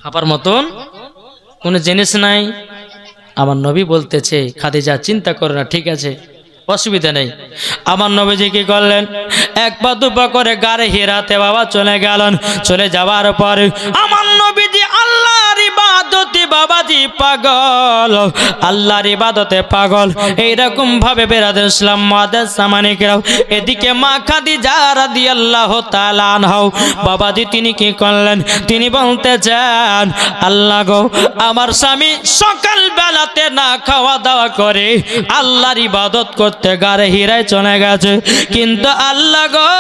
ভাবার মতন কোনো জিনিস নাই। আমার নবী বলতেছে খাদিজা চিন্তা করো না, ঠিক আছে, অসুবিধা নেই। আমার নবীজি কি করলেন, এক পা দুপা করে গাড়ি হিরাতে বাবা চলে গেলেন। চলে যাওয়ার পরে আমার নবীজি আল্লাহর ইবাদতে বাবাজি পাগল, আল্লাহর ইবাদতে পাগল। এইরকম ভাবে বেরাদের ইসলাম মুআদ্দাস সামানিকরাও, এদিকে মা খাদিজা রাদিয়াল্লাহু তাআলা আনহা বাবাজি তিনি কি করলেন, তিনি বলতে চান আল্লাহ গো আমার স্বামী সকাল বেলাতে না খাওয়া দাওয়া করে আল্লাহর ইবাদত করতে গারে হিরায় চলে গেছে, কিন্তু আল্লাহ গো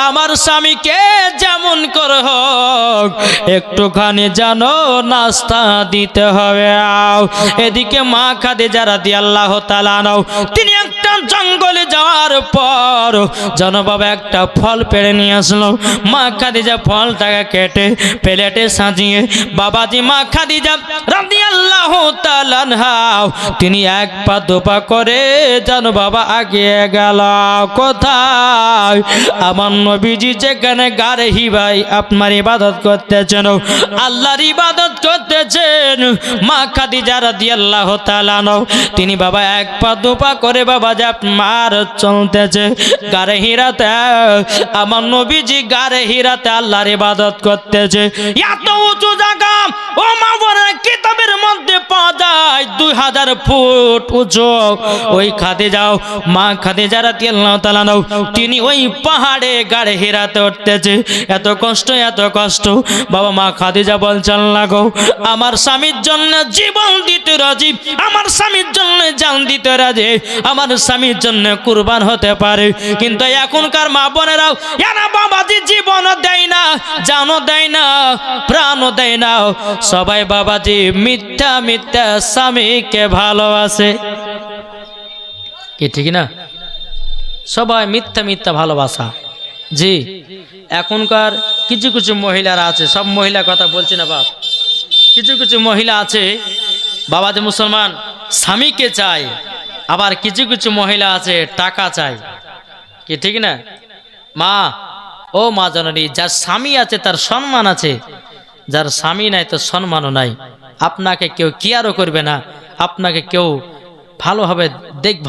আমার স্বামীকে যেমন করে হোক একটুখানি জানো নাস্তা দিতে হবে। এদিকে মা খাদিজা রাদিয়াল্লাহু তাআলা আনহা তিনি একটা জঙ্গলে যাওয়ার পর জানো বাবা একটা ফল পেড়ে নিয়ে আসলো। মা খাদিজা ফলটাকে কেটে প্লেটে সাজিয়ে বাবাজি মা খাদিজা রাদিয়াল্লাহু তাআলা আনহা তিনি এক পা দুপা করে জানো বাবা আগিয়ে গেল কোথায়, আমার নবীজি যেখানে গারে হিবাই আপনার ইবাদত করতেছেন, আল্লাহর ইবাদত করতেছেন, মা খাদিজা রাদিয়াল্লাহু তাআলা আনহা তিনি বাবা এক পা দুপা করে বাবা যে আপনার চলতেছে গারে হিরাতে। আমার নবীজি গারে হিরাতে আল্লাহর ইবাদত করতেছে। এত উঁচু জায়গা ও মা বোনের কিতাবের মধ্যে পাওয়া যায় 2000 ফুট উঁচু। ওই খাদিজা মা খাদিজা রাদিয়াল্লাহু তাআলা আনহা তিনি ওই পাহাড়ে গাড়ে হিরাতে উঠতেছে। এত কষ্ট বাবা মা খাদিজা বলছেন লাগো আমার স্বামীর জন্য জীবন দিতে রাজি, আমার স্বামীর জন্য জান দিতে রাজি, আমার স্বামীর জন্য কুরবান হতে পারে, কিন্তু এখনকার মা বোনেরাও এরা বাবাজি জীবনও দেয় না, জানও দেয় না, প্রাণও দেয় না, সবাই বাবাজি মিথ্যা মিথ্যা স্বামীকে ভালোবাসে। কি ঠিক না? সবাই মিথ্যা মিথ্যা ভালোবাসা। জি এখনকার কিছু কিছু মহিলারা আছে, সব মহিলা কথা বলছি না বাপ, কিছু কিছু মহিলা আছে বাবাজি মুসলমান স্বামীকে চায়, আবার কিছু কিছু মহিলা আছে টাকা চায়। কি ঠিক না? মা ও মা জননী, যার স্বামী আছে তার সম্মান আছে, যার স্বামী নাই তার সম্মানও নাই। আপনাকে কেউ কেয়ারও করবে না, আপনাকে কেউ ভালোভাবে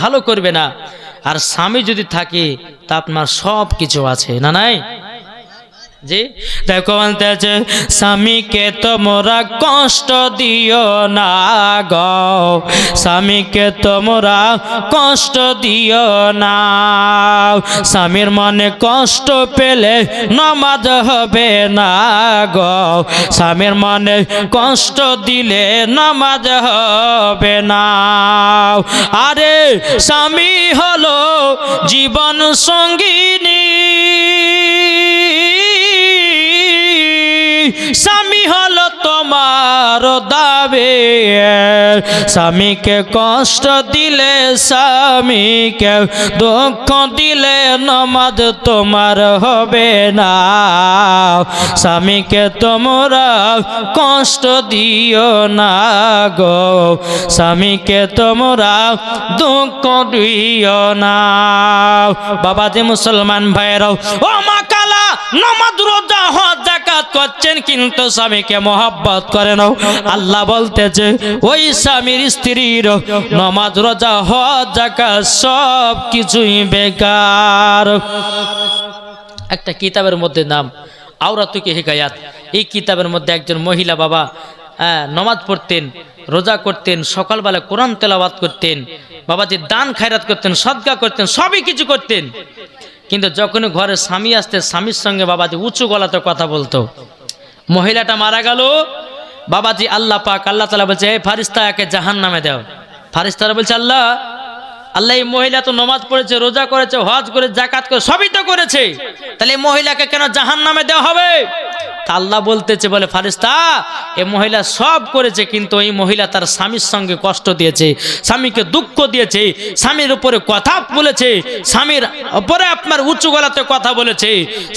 ভালো করবে না। আর স্বামী যদি থাকে তা আপনার সব কিছু আছে না নাই? জি দেখো বলতেছে স্বামীকে তোমরা কষ্ট দিও না গো, স্বামীকে তোমরা কষ্ট দিও না, স্বামীর মনে কষ্ট পেলে নামাজ হবে না গো, স্বামীর মনে কষ্ট দিলে নামাজ হবে না। আরে স্বামী হলো জীবন সঙ্গিনী, স্বামী হলো তোমার দাবি, স্বামীকে কষ্ট দিলে স্বামীকে দুঃখ দিলে নামাজ তোমার হবে না, স্বামীকে তোমরা কষ্ট দিও না গো, স্বামীকে তোমরা দুঃখ দিও না। বাবাজি মুসলমান ভাইরাও ও মা কালা নামাজ রোজা হজ যাকাত করছেন কিন্তু স্বামীকে মহব্বত করে না। আল্লাহ বলতেছে ওই স্বামীর স্ত্রীর নামাজ রোজা হজ যাকাত সব কিছুই বেকার। একটা কিতাবের মধ্যে নাম আওরাতুকে হিকায়াত, এই কিতাবের মধ্যে একজন মহিলা বাবা নামাজ পড়তেন, রোজা করতেন, সকালবেলা কোরআন তেলাওয়াত করতেন, বাবাজি দান খায়রাত করতেন, সদকা করতেন, সবই কিছু করতেন, কিন্তু যখন ঘরে স্বামী আসতে স্বামীর সঙ্গে বাবাজি উঁচু গলাতে কথা বলতো। মহিলাটা মারা গেল, বাবাজি আল্লাহ পাক আল্লাহ তাআলা বলছে এই ফারিস্তা একে জাহান্নামে দাও। ফারিস্তারা বলছে আল্লাহ আল্লাহ এই মহিলা তো নামাজ পড়েছে, রোজা করেছে, হজ করে, যাকাত করে, সবই তো করেছে, তাহলে এই মহিলাকে কেন জাহান্নামে দেওয়া হবে? আল্লাহ বলতেছে বলে ফারিস্তা এই মহিলা সব করেছে, কিন্তু এই মহিলা তার স্বামীর সঙ্গে কষ্ট দিয়েছে, স্বামীকে দুঃখ দিয়েছে, স্বামীর উপরে কথা বলেছে, স্বামীর উপরে আপনার উঁচু গলাতে কথা বলেছে,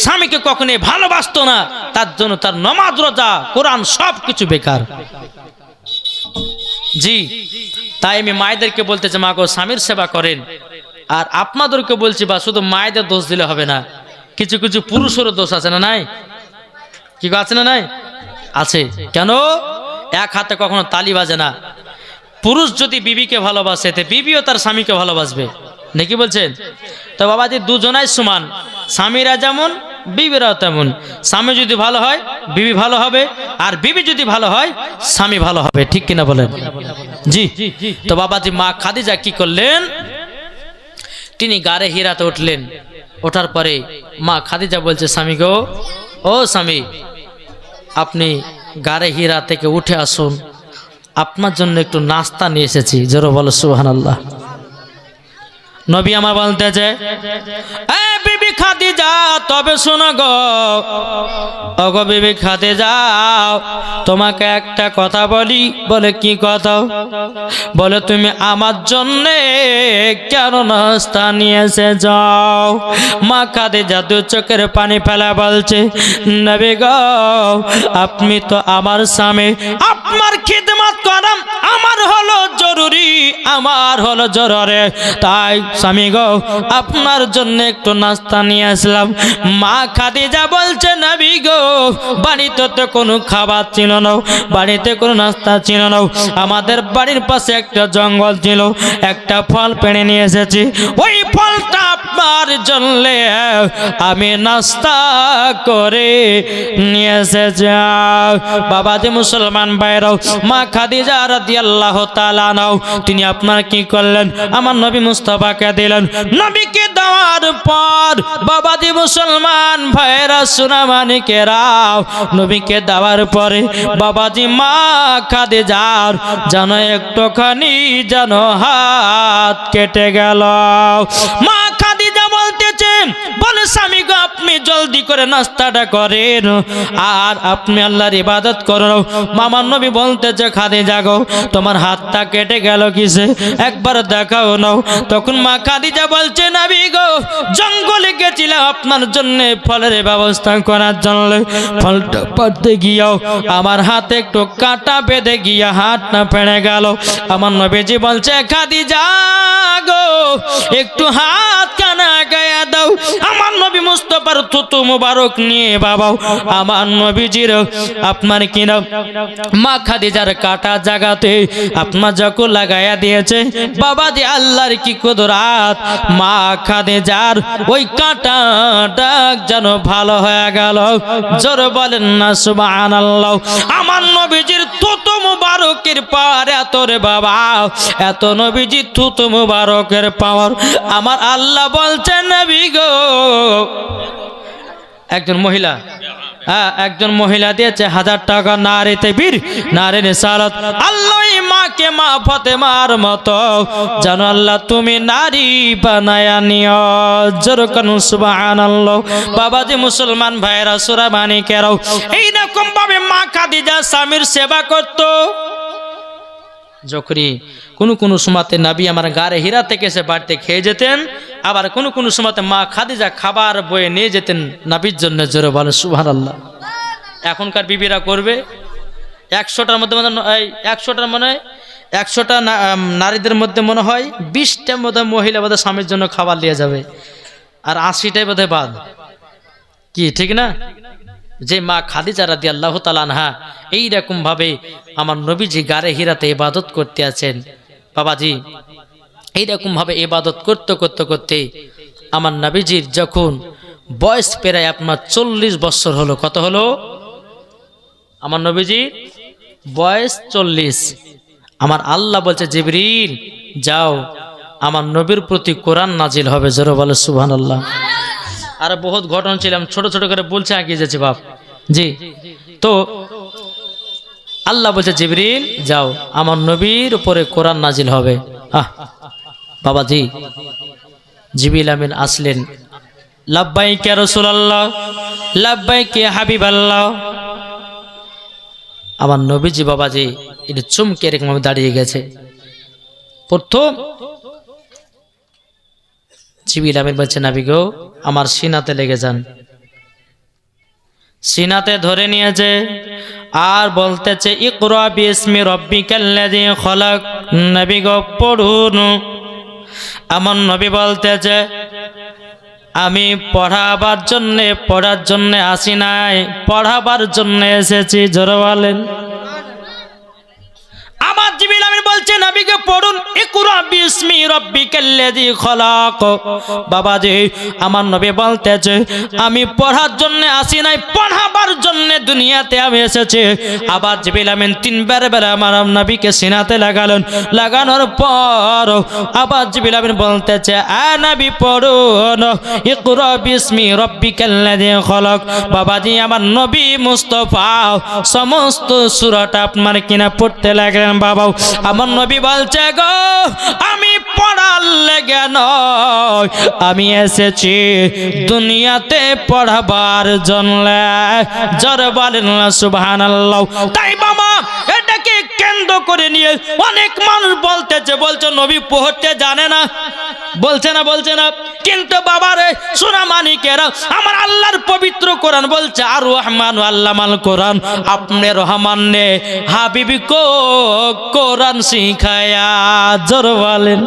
স্বামীকে কখনোই ভালোবাসতো না, তার জন্য তার নামাজ রোজা কোরআন সব কিছু বেকার। জি তাই আমি মায়েদেরকে বলতেছি মা গো স্বামীর সেবা করেন। আর আপনাদেরকে বলছি বা শুধু মায়েদের দোষ দিলে হবে না, কিছু কিছু পুরুষেরও দোষ আছে না নাই? কি আছে না নাই? আছে। কেন? এক হাতে কখনো তালি বাজে না। পুরুষ যদি বিবিকে ভালোবাসে তে বিবিও তার স্বামীকে ভালোবাসবে, নাকি বলছেন? তো বাবাজি দুজনাই সমান, স্বামীরা যেমন বিবিরাও তেমন। স্বামী যদি ভালো হয় বিবি ভালো হবে, আর বিবি যদি ভালো হয় স্বামী ভালো হবে, ঠিক কিনা বলেন? জি। তো বাবাজি মা খাদিজা কি করলেন, তিনি গাড়ে হীরাতে উঠলেন। ওঠার পরে মা খাদিজা বলছে স্বামী গো, ও স্বামী, আপনি গাড়ে হীরা থেকে উঠে আসুন, আপনার জন্য একটু নাস্তা নিয়ে এসেছি। জোরে বলো সুবহানাল্লাহ। নবী আমার বলতেছে, এ বিবি খাদিজা তবে শোনো গো, ওগো বিবি খাদিজা, তোমাকে একটা কথা বলি। বলে কি কথা? বলে তুমি আমার জন্য কেন নাস্তা নিয়ে এসে যাও? মা খাদিজা দু চোখের পানি ফেলা বলছে, নবী গো, আপনি তো আমার স্বামী, আপনার খিদমত করা আমার হলো জরুরি, আমার হলো জরুরি, তাই স্বামী গো আপনার জন্য একটু নাস্তা নিয়ে আসলাম। মা খাদিজা বলছে, নবী গো, বাড়িতে তো কোনো খাবার ছিল না, বাড়িতে কোনো নাস্তা ছিল না, আমাদের বাড়ির পাশে একটা জঙ্গল ছিল, একটা ফল পেড়ে নিয়ে এসেছি, ওই ফলটা আপনার জন্য আমি নাস্তা করে নিয়ে এসেছি। বাবাজি মুসলমান ভাইরাও, মা খাদিজা রাদিয়াল্লাহু তাআলা আনহা তিনি আপনার কি করলেন, আমার নবী মুস্তাফাকে দিলেন। নবীকে দেওয়ার পর বাবাজি মুসলমান ভাইরা সুনামানিকেরাও, নবীকে দেওয়ার পরে বাবাজি মা খাদিজার যেন একটুখানি যেন হাত কেটে গেল। মা খাদিজা বলতেছে, বলে স্বামী গো, আপনি জলদি করে নাস্তাটা করেন আর আপনি আল্লাহর ইবাদত করুন। মামার নবী বলতেছে, খাদিজা গো, তোমার হাতটা কেটে গেল কিসে, একবার দেখাও নাও। তখন মা খাদিজা বলছে, নবী গো, জঙ্গলে গেছিলাম আপনার জন্য ফলের ব্যবস্থা করার জন্য, ফলটা পাড়তে গিয়েও আমার হাতে একটু কাঁটা বেঁধে গিয়ে হাতটা ফেড়ে গেল। আমার নবীজি বলছে, খাদিজা গো, একটু হাত কানা গায়া দাও। আমার নবী মুস্তাফার থুতু মুবারক নিয়ে বাবাও আমার নবীজির আপনার কিনা মা খাদিজার কাটা জায়গাতে আপনার যখন লাগাইয়া দিয়েছে। বাবাজি আল্লাহর কি কুদরত, মা খাদিজার ওই কাঁটাটা যেন ভালো হয়ে গেল। জোরে বলেন না সুবহানাল্লাহ। আমার নবীজির থুতু মুবারকের পাওয়ার এত রে বাবা, এত নবীজির থুতু মুবারকের পাওয়ার। আমার আল্লাহ বলছেন, নবী গো, একজন মহিলা, একজন মহিলা দিয়েছে 1000 টাকা, নারে তাকবীর, নারে রিসালাত। আল্লাহ মাকে মা ফাতেমার মতো যেন আল্লাহ তুমি নারী বানায়া নিও। জোরে বলুন সুবহানাল্লাহ। বাবাজি মুসলমান ভাইরা সুরামানিকেরাও, এইরকম ভাবে মা খাদিজা স্বামীর সেবা করত। যখনই কোনো সময়তে নবী আমার গাড়ে হীরা থেকে এসে বাড়িতে খেয়ে যেতেন, আবার কোনো সময়তে মা খাদিজা খাবার বয়ে নিয়ে যেতেন নবীর জন্য। জোরে বলে সুবহানাল্লাহ। এখনকার বিবিরা করবে 100টার মধ্যে 100টার মনে হয় 100টা নারীদের মধ্যে মনে হয় 20টা মধ্যে মহিলা বোধহয় স্বামীর জন্য খাবার নিয়ে যাবে, আর 80টাই বোধহয় বাদ। কি ঠিক না? যে মা খাদিজা রাদিয়াল্লাহু তাআলা আনহা এইরকম ভাবে আমার নবীজি গাড়ে হীরাতে ইবাদত করতে আছেন। বাবাজি এইরকম ভাবে ইবাদত করতে করতে করতে আমার নবীজির যখন বয়স প্রায় আপনার 40 বছর হলো। কত হলো? আমার নবীজির বয়স 40। আমার আল্লাহ বলছে, জিবরিল যাও, আমার নবীর প্রতি কোরআন নাজিল হবে। জোরে বলে সুবহানাল্লাহ। আর বহুত ঘটনা ছিলাম, ছোট ছোট করে বলছে, আগে যাচ্ছে বাপ। জি, তো আল্লাহ বলছে, জিবরিল যাও, আমার নবীর উপরে কোরআন নাজিল হবে। বাবাজি জিবরিল আমিন আসলেন। লাব্বাইক ইয়া রাসূলুল্লাহ, লাব্বাইক ইয়া হাবিবাল্লাহ। আমার নবীজি বাবাজি এটা চুমকে এরকম ভাবে দাঁড়িয়ে গেছে। প্রথম জিবরিল আমিন বলছে, নবী গো, আমার সিনাতে লেগে যান। সিনাতে ধরে নিয়েছে আর বলতেছে, ইকরা বিসমি রাব্বিকাল্লাযী খলাক। নবী গো পড়ুন। আমার নবী বলতেছে, আমি পড়ার জন্যে আসি নাই, পড়াবার জন্যে এসেছি। জোরে বলেন। আমার জিবরিল আমিন বলছে নবীকে পড়ুন, ইকরা বিসমি রাব্বিকাল্লাযী খলাক। বাবাজি, আমার নবী বলতেছে আমি পড়ার জন্য আসি নাই, পড়াবার জন্য দুনিয়াতে আমি এসেছি। আবার জিবরিল আমিন তিনবার বেলা আমার নবীকে সিনাতে লাগালেন। লাগানোর পর আবার জিবরিল আমিন বলতেছে আ নবী পড়ুন, ইকরা বিসমি রাব্বিকাল্লাযী খলাক। বাবাজি, আমার নবী মুস্তাফা সমস্ত সূরাটা আপনার কিনা পড়তে লাগলেন। বাবা, আমার নবী বলছে গো আমি পড়ার লেগে নয়, আমি এসেছি দুনিয়াতে পড়াবার জন্য। জোরে বলেন না সুবহানাল্লাহ। তাই বাবা, এটাকে কেন্দ্র করে নিয়ে অনেক মানুষ বলছে নবী পড়তে জানে না, বলছে না। কিন্তু বাবারে সোনা মানিকেরা, আমার আল্লাহর পবিত্র কোরআন বলছে আর রহমান আল্লামাল কোরআন, আপনি রহমান নে হাবিবি কো কোরআন শিখায়া। জোর বলেন।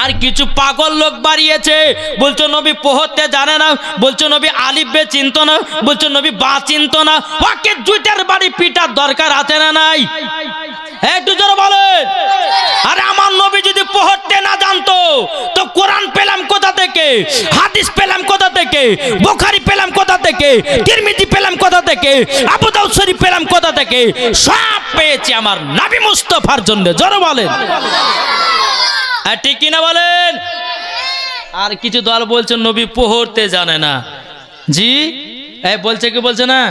আর কিছু পাগল লোক বাড়িয়েছে, বলছো নবী পড়তে জানে না, বলছো নবী আলিফ বে চিনতো না, বলছো নবী বা চিনতো না। ওকে দুইটার বাড়ি পিটার দরকার আছে না নাই? একটু জোরে বলেন। আরে আমার নবী যদি পড়তে না জানতো তো কোরআন পেলাম কোথা থেকে, হাদিস পেলাম কোথা থেকে, বুখারী পেলাম কোথা থেকে, তিরমিজি পেলাম কোথা থেকে, আবু দাউদ শরীফ পেলাম কোথা থেকে? সব পেয়েছি আমার নবী মুস্তাফার জন্য। জোরে বলেন। আর ঠিক কিনা বলেন? আর কিছু দল বলছে নবী পড়তে জানে না। জি বলছে কি বলছে না?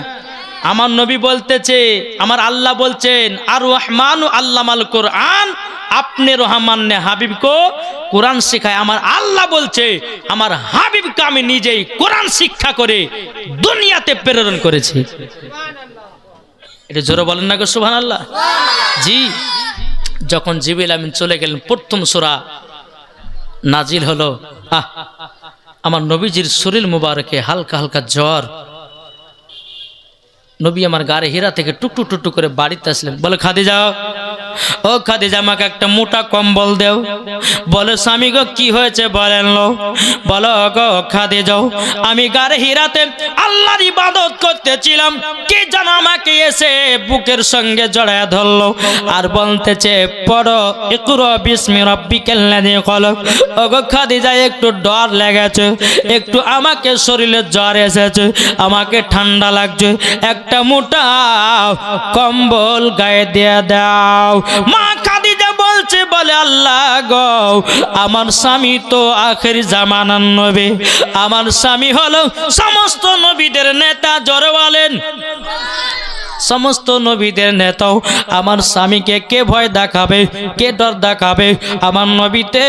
আমার নবী বলতেছে, আমার আল্লাহ বলছেন আর রহমান আল্লামাল কোরআন, আপনি রহমান নে হাবিব কো কোরআন শিখায়। আমার আল্লাহ বলছে আমার হাবিবকে আমি নিজেই কোরআন শিক্ষা করে দুনিয়াতে প্রেরণ করেছি। এটা জোরে বলেন না গো সুবহানাল্লাহ। জি, যখন জিবরিল আমিন চলে গেলেন, প্রথম সূরা নাজিল হলো। আমার নবীজির শরীর মুবারকে হালকা হালকা জ্বর। নবী আমার গাড়ি হীরা থেকে টুকটুক টুকটুক করে বাড়িতে আসলেন। বলে খাদিজা, ও খাদিজা, আমাকে একটা মোটা কম্বল দেও। বলে স্বামী গো কি হয়েছে বলেন লো। বলো গো খাদিজা, আমি গাড়ি হীরাতে আল্লাহর ইবাদত করতেছিলাম, কে যেন আমাকে এসে বুকের সঙ্গে জড়ায় ধরলো আর বলতেছে পড়ো ইকরা বিসমি রাব্বিকাল্লাযী খলাক। ও গো খাদিজা, একটু ডর লেগেছে, একটু আমাকে শরীরে জ্বর এসেছে, আমাকে ঠান্ডা লাগছে, একটা মোটা কম্বল গায়ে দিয়ে দাও। মা খাদিজা বলছে, বলে আল্লাহ গো, আমার স্বামী তো আখির জামানার নবী, আমার স্বামী হলো সমস্ত নবীদের নেতা। জোরে বলেন। সমস্ত নবীদের নেতাও আমার স্বামীকে কে ভয় দেখাবে, কে ডর দেখাবে? আমার নবীতে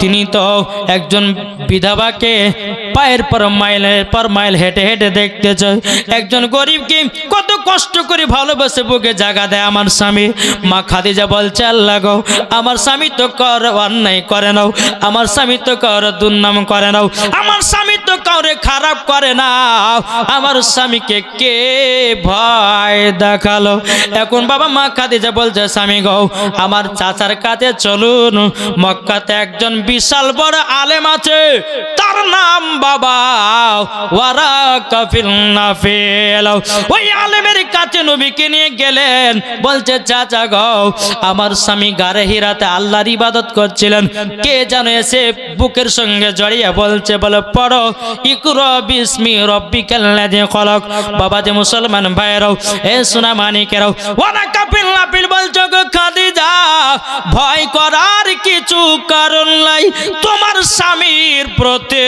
তিনি তো একজন বিধবাকে পায়ের পর মাইল হেঁটে হেঁটে দেখতে চায়, একজন গরিবকে কত কষ্ট করে ভালোবাসে বুকে জায়গা দেয় আমার স্বামী। মা খাদিজা বলছে আল্লাহ গো, আমার স্বামী তো কর অন্যায় করে নাও, আমার স্বামী তো কর দুর্নাম করে নাও, আমার স্বামী তো কাউরে খারাপ করে না, আমার স্বামীকে কে ভয় দেখালো? এখন বাবা মা খাদিজা বলছে স্বামী গো, আমার চাচার কাছে চলুন, মক্কাতে একজন বিশাল বড় আলেম আছে, তার নাম বাবা ওয়ারাকা বিন নাফিল। ওই আলেমের কাছে নবীকে নিয়ে গেলেন। বলছে চাচা গো, আমার স্বামী গারে হীরাতে আল্লাহর ইবাদত করছিলেন, কে যেন এসে বুকের সঙ্গে জড়িয়ে বলছে, বলে পড়ো ইকরা বিসমি রাব্বিকাল্লাযী খলাক। বাবা যে মুসলমান ভাইরাও, এ সোনা মানিকেরাও, ওয়ারাকা বিন নাফিল বলছো গো খাদিজা, ভয় করার কিছু কারণ নাই, তোমার স্বামীর প্রতি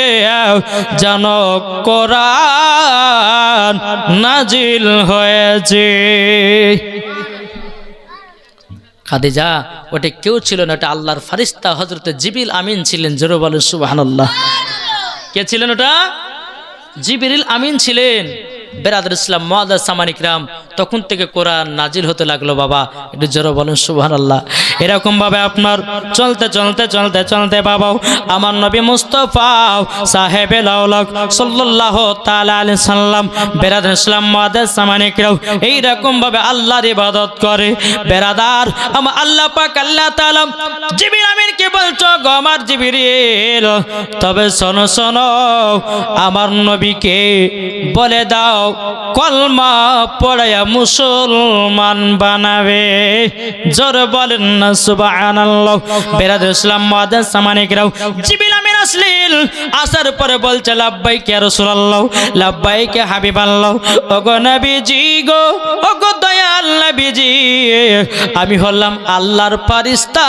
যেন কোরআন নাজিল হয়েছে। খাদিজা, ওটা কেউ ছিল না, ওটা আল্লাহর ফারিস্তা হযরত জিবরিল আমিন ছিলেন। জোরে বলেন সুবহানাল্লাহ। কে ছিলেন ওটা? জিবরিল আমিন ছিলেন। বেরাদর ইসলাম মুআজ্জাজ সামানিক রাম, তখন থেকে কোরআন নাজিল হতে লাগলো। বাবা একটু জোরে বলেন সুবহানাল্লাহ। এরকম ভাবে আপনার চলতে চলতে চলতে চলতে বাবা আমার নবী মুস্তাফা সাহেবে লাউলাক সাল্লাল্লাহু তাআলা আলাইহি সাল্লাম বেরাদর ইসলাম মুআজ্জাজ সামানিক রাম এই রকম ভাবে আল্লাহর ইবাদত করে। বেরাদার আমার আল্লাহ পাক আল্লাহ তাআলা জিবরিল আমিনকে বলছো, গো আমার জিবরিল, তবে শোনো শোনো, আমার নবীকে বলে দাও কলমা পড়ায়া মুসলমান বানাবে। জোর বলেন না সুবহানাল্লাহ। বেরাদর ইসলাম মুআজ্জাজ সামানিক রাম জিবরিল আমিন আসলেন, আসার পরে বলছে লাব্বাইক ইয়া রাসূলুল্লাহ, লাব্বাইক ইয়া হাবিবাল্লাহ। ওগো নবীজি গো, ওগো দয়াল নবীজি, আমি হলাম আল্লাহর ফেরেশতা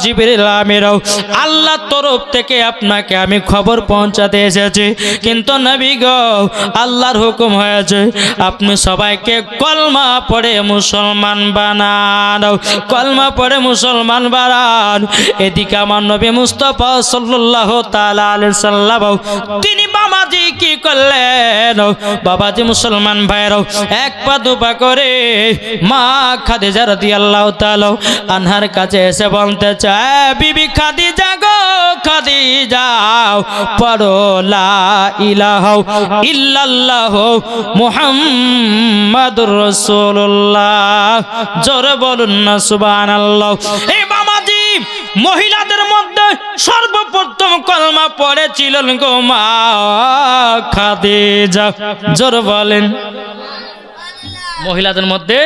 জিবরিল আমিন, আল্লাহর তরফ থেকে আপনাকে আমি খবর পৌঁছাতে এসেছি। কিন্তু নবী গো, আল্লাহর হুকুম হয়েছে আপনি সবাইকে কলমা পড়ে মুসলমান বানান, কলমা পড়ে মুসলমান বানান। এদিকে আমার নবী মুস্তাফা সাল্লাল্লাহু তাআলা আলাইহি সাল্লাম তিনি বাবাজি কি করলেন, বাবাজি মুসলমান ভাইরা এক পা দুপা করে মা খাদিজা রাদিয়াল্লাহু তাআলা আনহার কাছে এসে বলতে চায়, বিবি খাদিজা গো, খাদিজা পড়ো লা ইলাহা ইল্লাল্লাহ মুহাম্মাদুর রাসূলুল্লাহ। জোরে বলুন না সুবহানাল্লাহ। এই বাবাজি মহিলাদের মধ্যে সর্বপ্রথম কলমা পড়েছিলেন গো মা খাদিজা। জোরে বলেন। মহিলাদের মধ্যে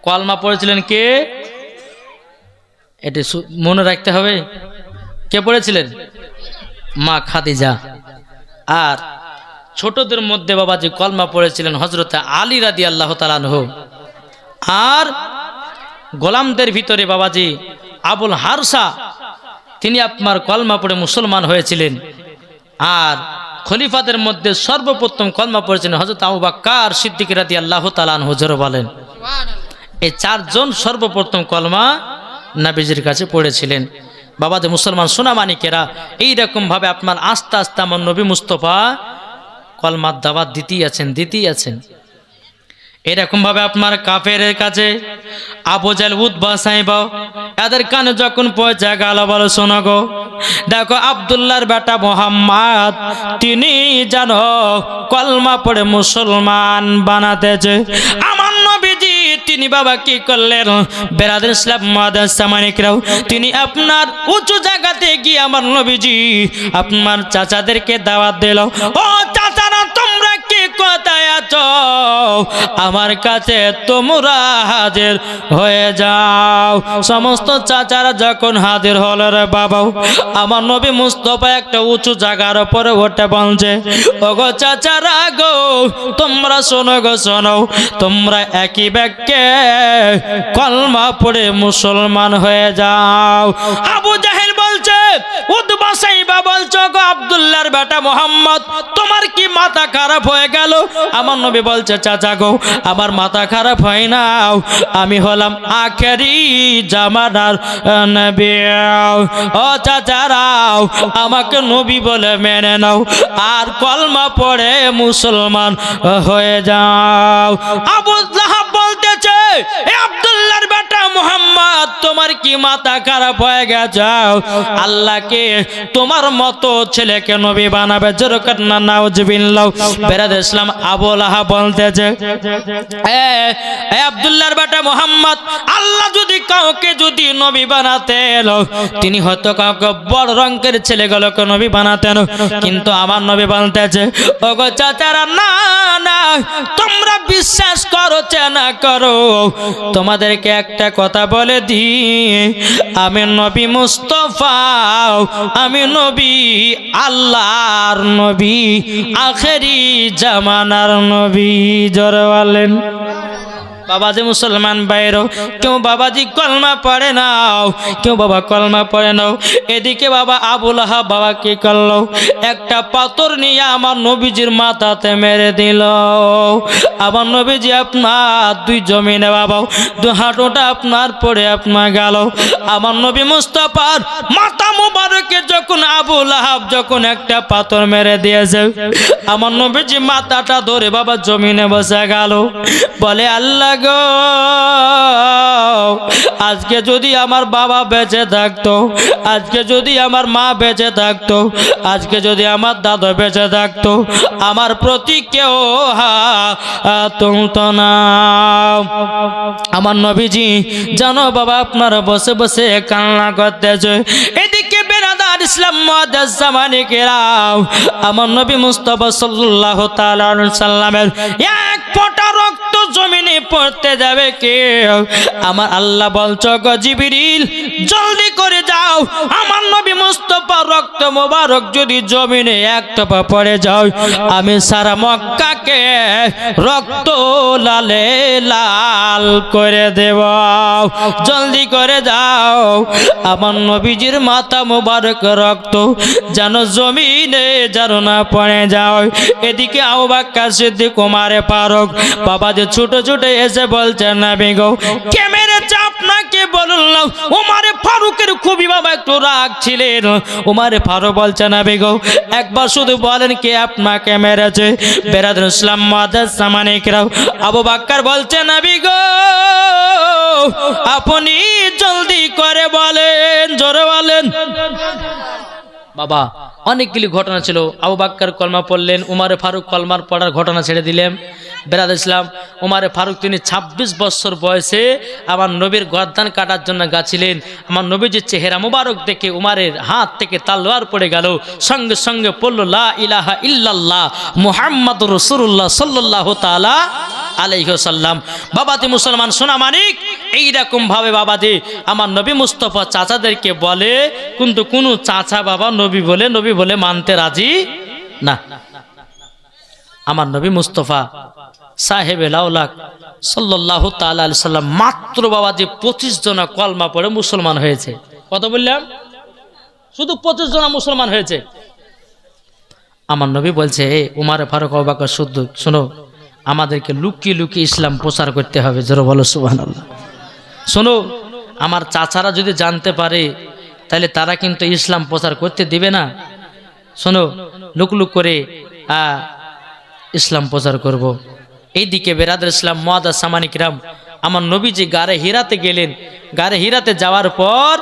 কলমা পড়েছিলেন কে? এটা মনে রাখতে হবে, কে পড়েছিলেন? মা খাদিজা। আর ছোটদের মধ্যে বাবাজি কলমা পড়েছিলেন হযরত আলী রাদিয়াল্লাহু তাআলা আনহু। আর গোলামদের ভিতরে বাবাজি আবুল হারসা, তিনি আপনার কলমা পড়ে মুসলমান হয়েছিলেন। আর খলিফাদের মধ্যে সর্বপ্রথম কলমা পড়েছিলেন হযরত আবু বকর সিদ্দিক রাদিয়াল্লাহু তাআলা আনহু। জোরে বলেন। এই চারজন সর্বপ্রথম কলমা নবীজির কাছে পড়েছিলেন। বাবাজি মুসলমান সোনামানিকেরা, এইরকম ভাবে আপনার আস্তে আস্তে আমার নবী মুস্তাফা কলমার দাওয়াত দিতেই আছেন। এরকম ভাবে আপনার কাফেরের কাছে আবু জাহল উতবা সাইবা এদের কানে যখন পৌঁছে গেল, বলো শোনো গো, দেখো আব্দুল্লাহর বেটা মুহাম্মদ তিনি জানো কলমা পড়ে মুসলমান বানাতেছে। আমার নবীজি তিনি বাবা কি করলেন, বেরাদর ইসলাম মুআজ্জাজ সামানিক রাও তিনি আপনার উঁচু জায়গাতে গিয়ে আমার নবীজি আপনার চাচাদেরকে দাওয়াত দিল, ও চাচারা তোমরা কি কোথায় আছো, আমার কাছে তোমরা হাজির হয়ে যাও। সমস্ত চাচারা যখন হাজির হলো রে বাবা, আমার নবী মুস্তাফা একটা উঁচু জায়গার উপরে উঠে বলছে, ওগো চাচারা গো, তোমরা শোনো গো শোনো, তোমরা একই বাক্যে কলমা পড়ে মুসলমান হয়ে যাও। আবু জাহেল বলছে, উতবা সাইবা বলছো গো আব্দুল্লাহর বেটা মুহাম্মদ, তোমার কি মাথা খারাপ হয়ে গেল? আমার নবী বলছে, চাচা গো, আমার মাথা খারাপ হয় না, আমি হলাম আখেরি জামানার নবী। ও চাচারাও আমাকে নবী বলে মেনে নাও আর কলমা পড়ে মুসলমান হয়ে যাও। আবু লাহাব বলতেছে, এ আব্দুল্লাহর বেটা মুহাম্মদ, তোমার কি মাথা খারাপ হয়ে গেছে? আল্লাহকে তোমার মতো ছেলেকে নবী বানাবে? যেরকম না নাউজুবিল্লাহ। বেরাদর ইসলাম আবু লাহাব বলতেছে, এ আব্দুল্লাহর বেটা মুহাম্মদ, আল্লাহ যদি কাউকে যদি নবী বানাতেন, তিনি হয়তো কাউকে বড় রঙের ছেলেগুলোকে নবী বানাতেন, কিন্তু আমার নবী বলতেছে, ওগো চাচারা, না না, তোমরা বিশ্বাস করো না করো, তোমাদেরকে একটা কথা বলে দি, আমি নবী মুস্তাফা, আমি নবী, আল্লাহর নবী, আখেরি জামানার নবী। জোরে বলেন। বাবাজি মুসলমান ভাইরো, কেউ বাবাজি কলমা পড়ে নাও, কেউ বাবা কলমা পড়ে নাও। এদিকে বাবা আবু লাহাব বাবা কি করলো, একটা পাথর নিয়ে আমার নবীজির মাথাতে মেরে দিল। আমার নবীজি আপনার দুই জমিনে বাবা দুই হাঁটুটা আপনার পড়ে আপনার গেল। আমার নবী মুস্তাফার মাথা মুবারকে যখন আবু লাহাব যখন একটা পাথর মেরে দিয়েছে, আমার নবীজি মাথাটা ধরে বাবা জমিনে বসে গেল। বলে আল্লাহ গো, আজকে যদি আমার বাবা বেঁচে থাকতো, আজকে যদি আমার মা বেঁচে থাকতো, আজকে যদি আমার দাদা বেঁচে থাকতো, আমার প্রতি কেউ তুলতো না। আমার নবীজি জানো বাবা আপনারা বসে বসে কান্না করতেছে। এদিকে বেরাদার ইসলাম মুআদ্দাস জামানিকেরাও, আমার নবী মুস্তাফা সাল্লাল্লাহু তাআলা আলাইহি সাল্লামের এক ফোঁটা রক্ত জমিনে পড়তে যাবে কে? আমার আল্লাহ বলছো গো জিবরিল জলদি করে যাও, আমার নবী মুস্তাফা রক্ত মোবারক যদি জমিনে এক টোপা পড়ে যাও, আমি সারা মক্কাকে রক্ত লালে লাল করে দেব। জলদি করে যাও, আমার নবীজির মাথা মোবারক রক্ত যেন জমিনে যেন না পড়ে যাও। এদিকে আবু বকর সিদ্দিক ওমর ফারুক বাবা যে ছোট ছোট এসে বলছেন নবী গো কে মেরেছে আপনাকে বলুন না। ওমর ফারুকের খুবই বাবা একটু রাগ ছিলেন। ওমর ফারুক বলছে নবী গো একবার শুধু বলেন কে আপনাকে মেরেছে। বেরাদর ইসলাম মুআদ্দাস জামানিকেরাও, আবু বকর বলছে নবী গো আপনি জলদি করে বলেন, জোরে বলেন। বাবা অনেকগুলি ঘটনা ছিল। আবু বকর কলমা পড়লেন, উমর ফারুক কলমার পড়ার ঘটনা ছেড়ে দিলেন। বেরাদর ইসলাম উমর ফারুক তিনি 26 বছর বয়সে আমার নবীর গর্দান কাটার জন্য গাছিলেন। আমার নবীজির চেহারা মুবারক দেখে উমরের হাত থেকে তালোয়ার পড়ে গেল, সঙ্গে সঙ্গে পড়ল লা ইলাহা ইল্লাল্লাহ মুহাম্মাদুর রাসূলুল্লাহ সাল্লাল্লাহু তাআলা আলাইহি ওয়াসাল্লাম। বাবাজি মুসলমান সোনা মানিক, এইরকম ভাবে বাবাজি আমার নবী মুস্তাফা চাচাদেরকে বলে, কিন্তু কোনো চাচা বাবা নবী বলে মানতে রাজি না। আমার নবী মুস্তাফা সাহেবে লাউলাক সাল্লাল্লাহু তাআলা আলাইহি সাল্লাম মাত্র বাবাজি 25 জনা কলমা পড়ে মুসলমান হয়েছে। কত বললাম? শুধু 25 জনা মুসলমান হয়েছে। আমার নবী বলছে এ উমর ফারুক আবু বকর সিদ্দিক শোনো, আমাদেরকে লুকিয়ে লুকিয়ে ইসলাম প্রচার করতে হবে। জোরে বলো সুবহানাল্লাহ। শোনো, আমার চাচারা যদি জানতে পারে তাহলে তারা কিন্তু ইসলাম প্রচার করতে দিবে না। শোনো, লুকলুক করে ইসলাম প্রচার করব। এইদিকে বেরাদর ইসলাম মুআদ্দাস জামানিকেরাম, আমার নবীজি গারে হিরাতে গেলেন। গারে হিরাতে যাওয়ার পর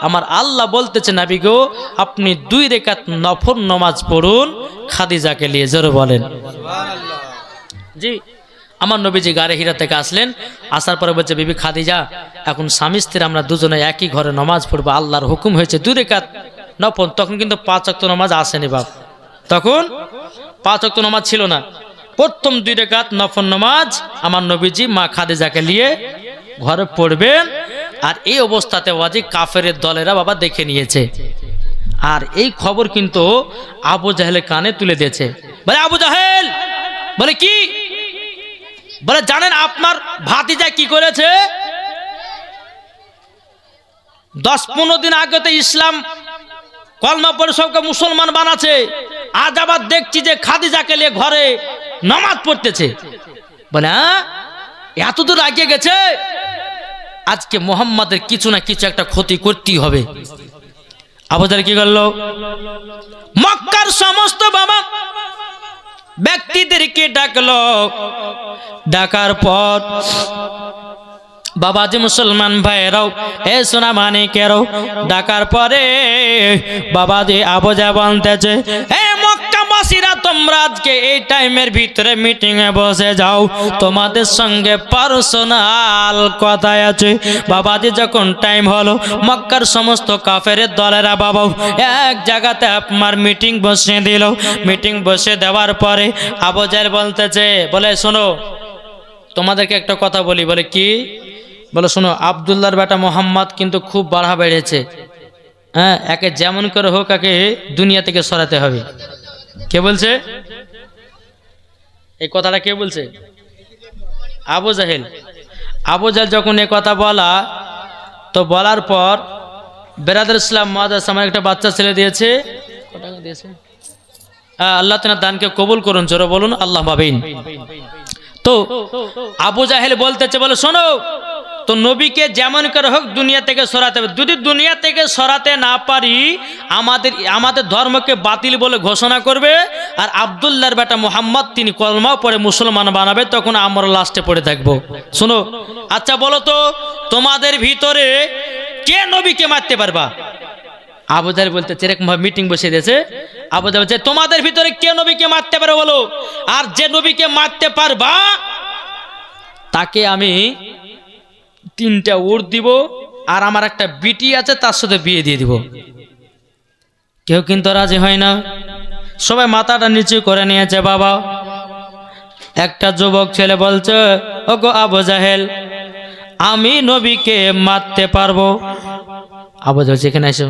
আমার আল্লাহ বলতেছে নবী গো আপনি 2 রাকাত নফল নামাজ পড়ুন খাদিজাকে নিয়ে। জোরে বলেন সুবহানাল্লাহ। জি, আমার নবীজি গারে হিরা থেকে আসলেন। আসার পরে বলছে বিবি খাদিজা এখন স্বামী স্ত্রী আমরা দুজনে একই ঘরে নামাজ পড়বো, আল্লাহর হুকুম হয়েছে 2 রাকাত নফল। তখন কিন্তু 5 ওয়াক্ত নামাজ আসেনি বাপ, তখন 5 ওয়াক্ত নামাজ ছিল না। প্রথম 2 রাকাত নফল নামাজ আমার নবীজি মা খাদিজাকে নিয়ে ঘরে পড়বেন। আর এই অবস্থাতে ওয়াজি কাফেরের দলেরা বাবা দেখে নিয়েছে। আর এই খবর কিন্তু আবু জাহেলের কানে তুলে দিয়েছে। বলে আবু জাহেল, বলে কি? বলে জানেন আপনার ভাতিজা কি করেছে? 10-15 দিন আগে তো ইসলাম কলমা পড়ে সবকে মুসলমান বানাচ্ছে, আজ আবার দেখছি যে খাদিজাকে নিয়ে ঘরে নামাজ পড়তেছে। বলে হ্যাঁ, এত দূর আগে গেছে, আজকে মুহাম্মাদের কিছু না কিছু একটা ক্ষতি করতেই হবে। আবু জাহেল কি করলো? মক্কার সমস্ত বাবা ব্যক্তিদেরকে ডাকলো। ডাকার পর বাবাজি মুসলমান ভাইরাও এ সোনা মানিকেরাও, ডাকার পরে বাবাজি আবু জাহেল বলতেছে এ মক্কাবাসীরা তোমরা আজকে এই টাইমের ভিতরে মিটিং এ বসে যাও, তোমাদের সঙ্গে পার্সোনাল কথা আছে। বাবাজি যখন টাইম হলো মক্কার সমস্ত কাফেরের দলেরা বাবা এক জায়গাতে আপনার মিটিং বসিয়ে দিল। মিটিং বসে দেওয়ার পরে আবু জাহেল বলতেছে, বলে শোনো তোমাদেরকে একটা কথা বলি। বলে কি? বলে শোনো আব্দুল্লাহর বেটা মোহাম্মদ কিন্তু খুব বাড়া বেড়েছে। হ্যাঁ, একে যেমন করে হোক একে দুনিয়া থেকে সরাতে হবে। কে বলছে এই কথাটা? কে বলছে? আবু জাহেল। আবু জাহেল যখন এ কথা বলা, তো বলার পর বেরাদুল ইসলাম মুআজ্জাজ আমার একটা বাচ্চা ছেলে দিয়েছে, কত টাকা দিয়েছে? আল্লাহ তাআলা দানকে কবুল করুন, জোরে বলুন আল্লাহ আমিন। তো আবু জাহেল বলতেছে, বলে শোনো, তো নবীকে যেমন করে হোক দুনিয়া থেকে সরাতে হবে। যদি দুনিয়া থেকে সরাতে না পারি, আমাদের ধর্মকে বাতিল বলে ঘোষণা করবে, আর আব্দুল্লাহর বেটা মুহাম্মদ তিনি কলমা পড়ে মুসলমান বানাবে, তখন আমরা লাস্টে পড়ে থাকবো। শোনো, আচ্ছা বলো তো, তোমাদের ভিতরে কে নবীকে মারতে পারবা? আবু জাহেল বলতেছে, এরকম ভাবে মিটিং বসে দিয়েছে। আবু জাহেল বলছে, তোমাদের ভিতরে কে নবীকে মারতে পারবে বলো, আর যে নবীকে মারতে পারবা তাকে আমি 3টা উট দিব, আর আমার একটা বিটি আছে তার সাথে বিয়ে দিয়ে দিব। কেউ কিন্তু রাজি হয় না, সবাই মাথাটা নিচু করে নিয়েছে। বাবা, একটা যুবক ছেলে বলছে, ওগো আবু জাহেল, আমি নবীকে মারতে পারবো। আবু জাহেল, এখানে এসো,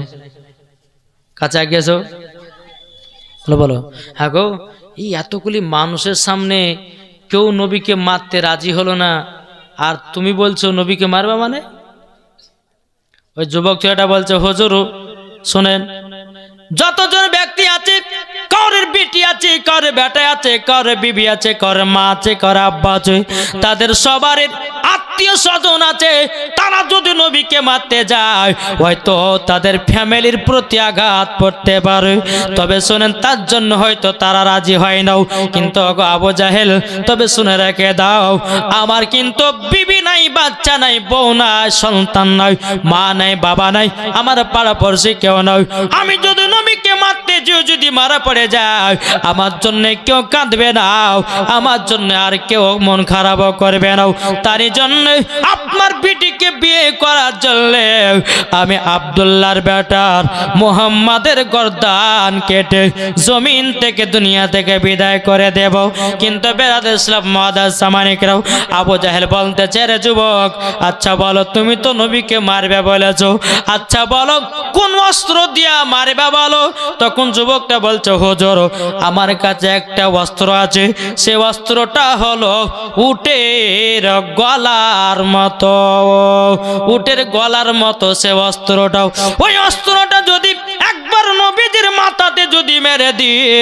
কাছে গেছো, বলো। হ্যাঁ গো, এই এতগুলি মানুষের সামনে কেউ নবীকে মারতে রাজি হলো না, আর তুমি বলছো নবীকে মারবা? মানে ওই যুবক ছেলেটা বলছে, হুজুর শোনেন, যতজন ব্যক্তি আছে, কারোর বিটি আছে, কারোর বেটা আছে, কারোর বিবি আছে, কারোর মা আছে, কারোর আব্বা আছে, তাদের সবার আত্মীয় স্বজন আছে, তারা যদি নবীকে মারতে যায় হয়তো তাদের ফ্যামিলির প্রতি আঘাত পড়তে পারে। তবে শোনেন, তার জন্য হয়তো তারা রাজি হয় না। কিন্তু আবু জাহেল, তবে শুনে রেখে দাও, আমার কিন্তু বিবি নাই, বাচ্চা নাই, বউ নাই, সন্তান নাই, মা নাই, বাবা নাই, আমার পাড়াপড়শি কেউ নাই। আমি যদি নবীকে মারতে যদি মারা পড়ে যায়, আমার জন্য কেউ কাঁদবে না, আমার জন্য আর কেউ মন খারাপ করবে না। তারই জন্য আপনার বিটিকে বিয়ে করার জন্য আমি আব্দুল্লাহর বেটার মুহাম্মাদের গর্দান কেটে জমিন থেকে, দুনিয়া থেকে বিদায় করে দেব। কিন্তু বেরাদুল ইসলাম মুআজ্জাজ সামানিকরাও, আবু জাহেল বলতেছে, রে যুবক, আচ্ছা বলো, তুমি তো নবীকে মারবে বলেছো, আচ্ছা বলো কোন অস্ত্র দিয়া মারবে বলো। তখন যুবকটা বলছে, হুজুর, আমার কাছে একটা অস্ত্র আছে, সে অস্ত্রটা হলো উটের গলার মতো, উটের গলার মতো সে অস্ত্রটাও। ওই অস্ত্রটা যদি একবার নবীদের মাথাতে যদি মেরে দিয়ে,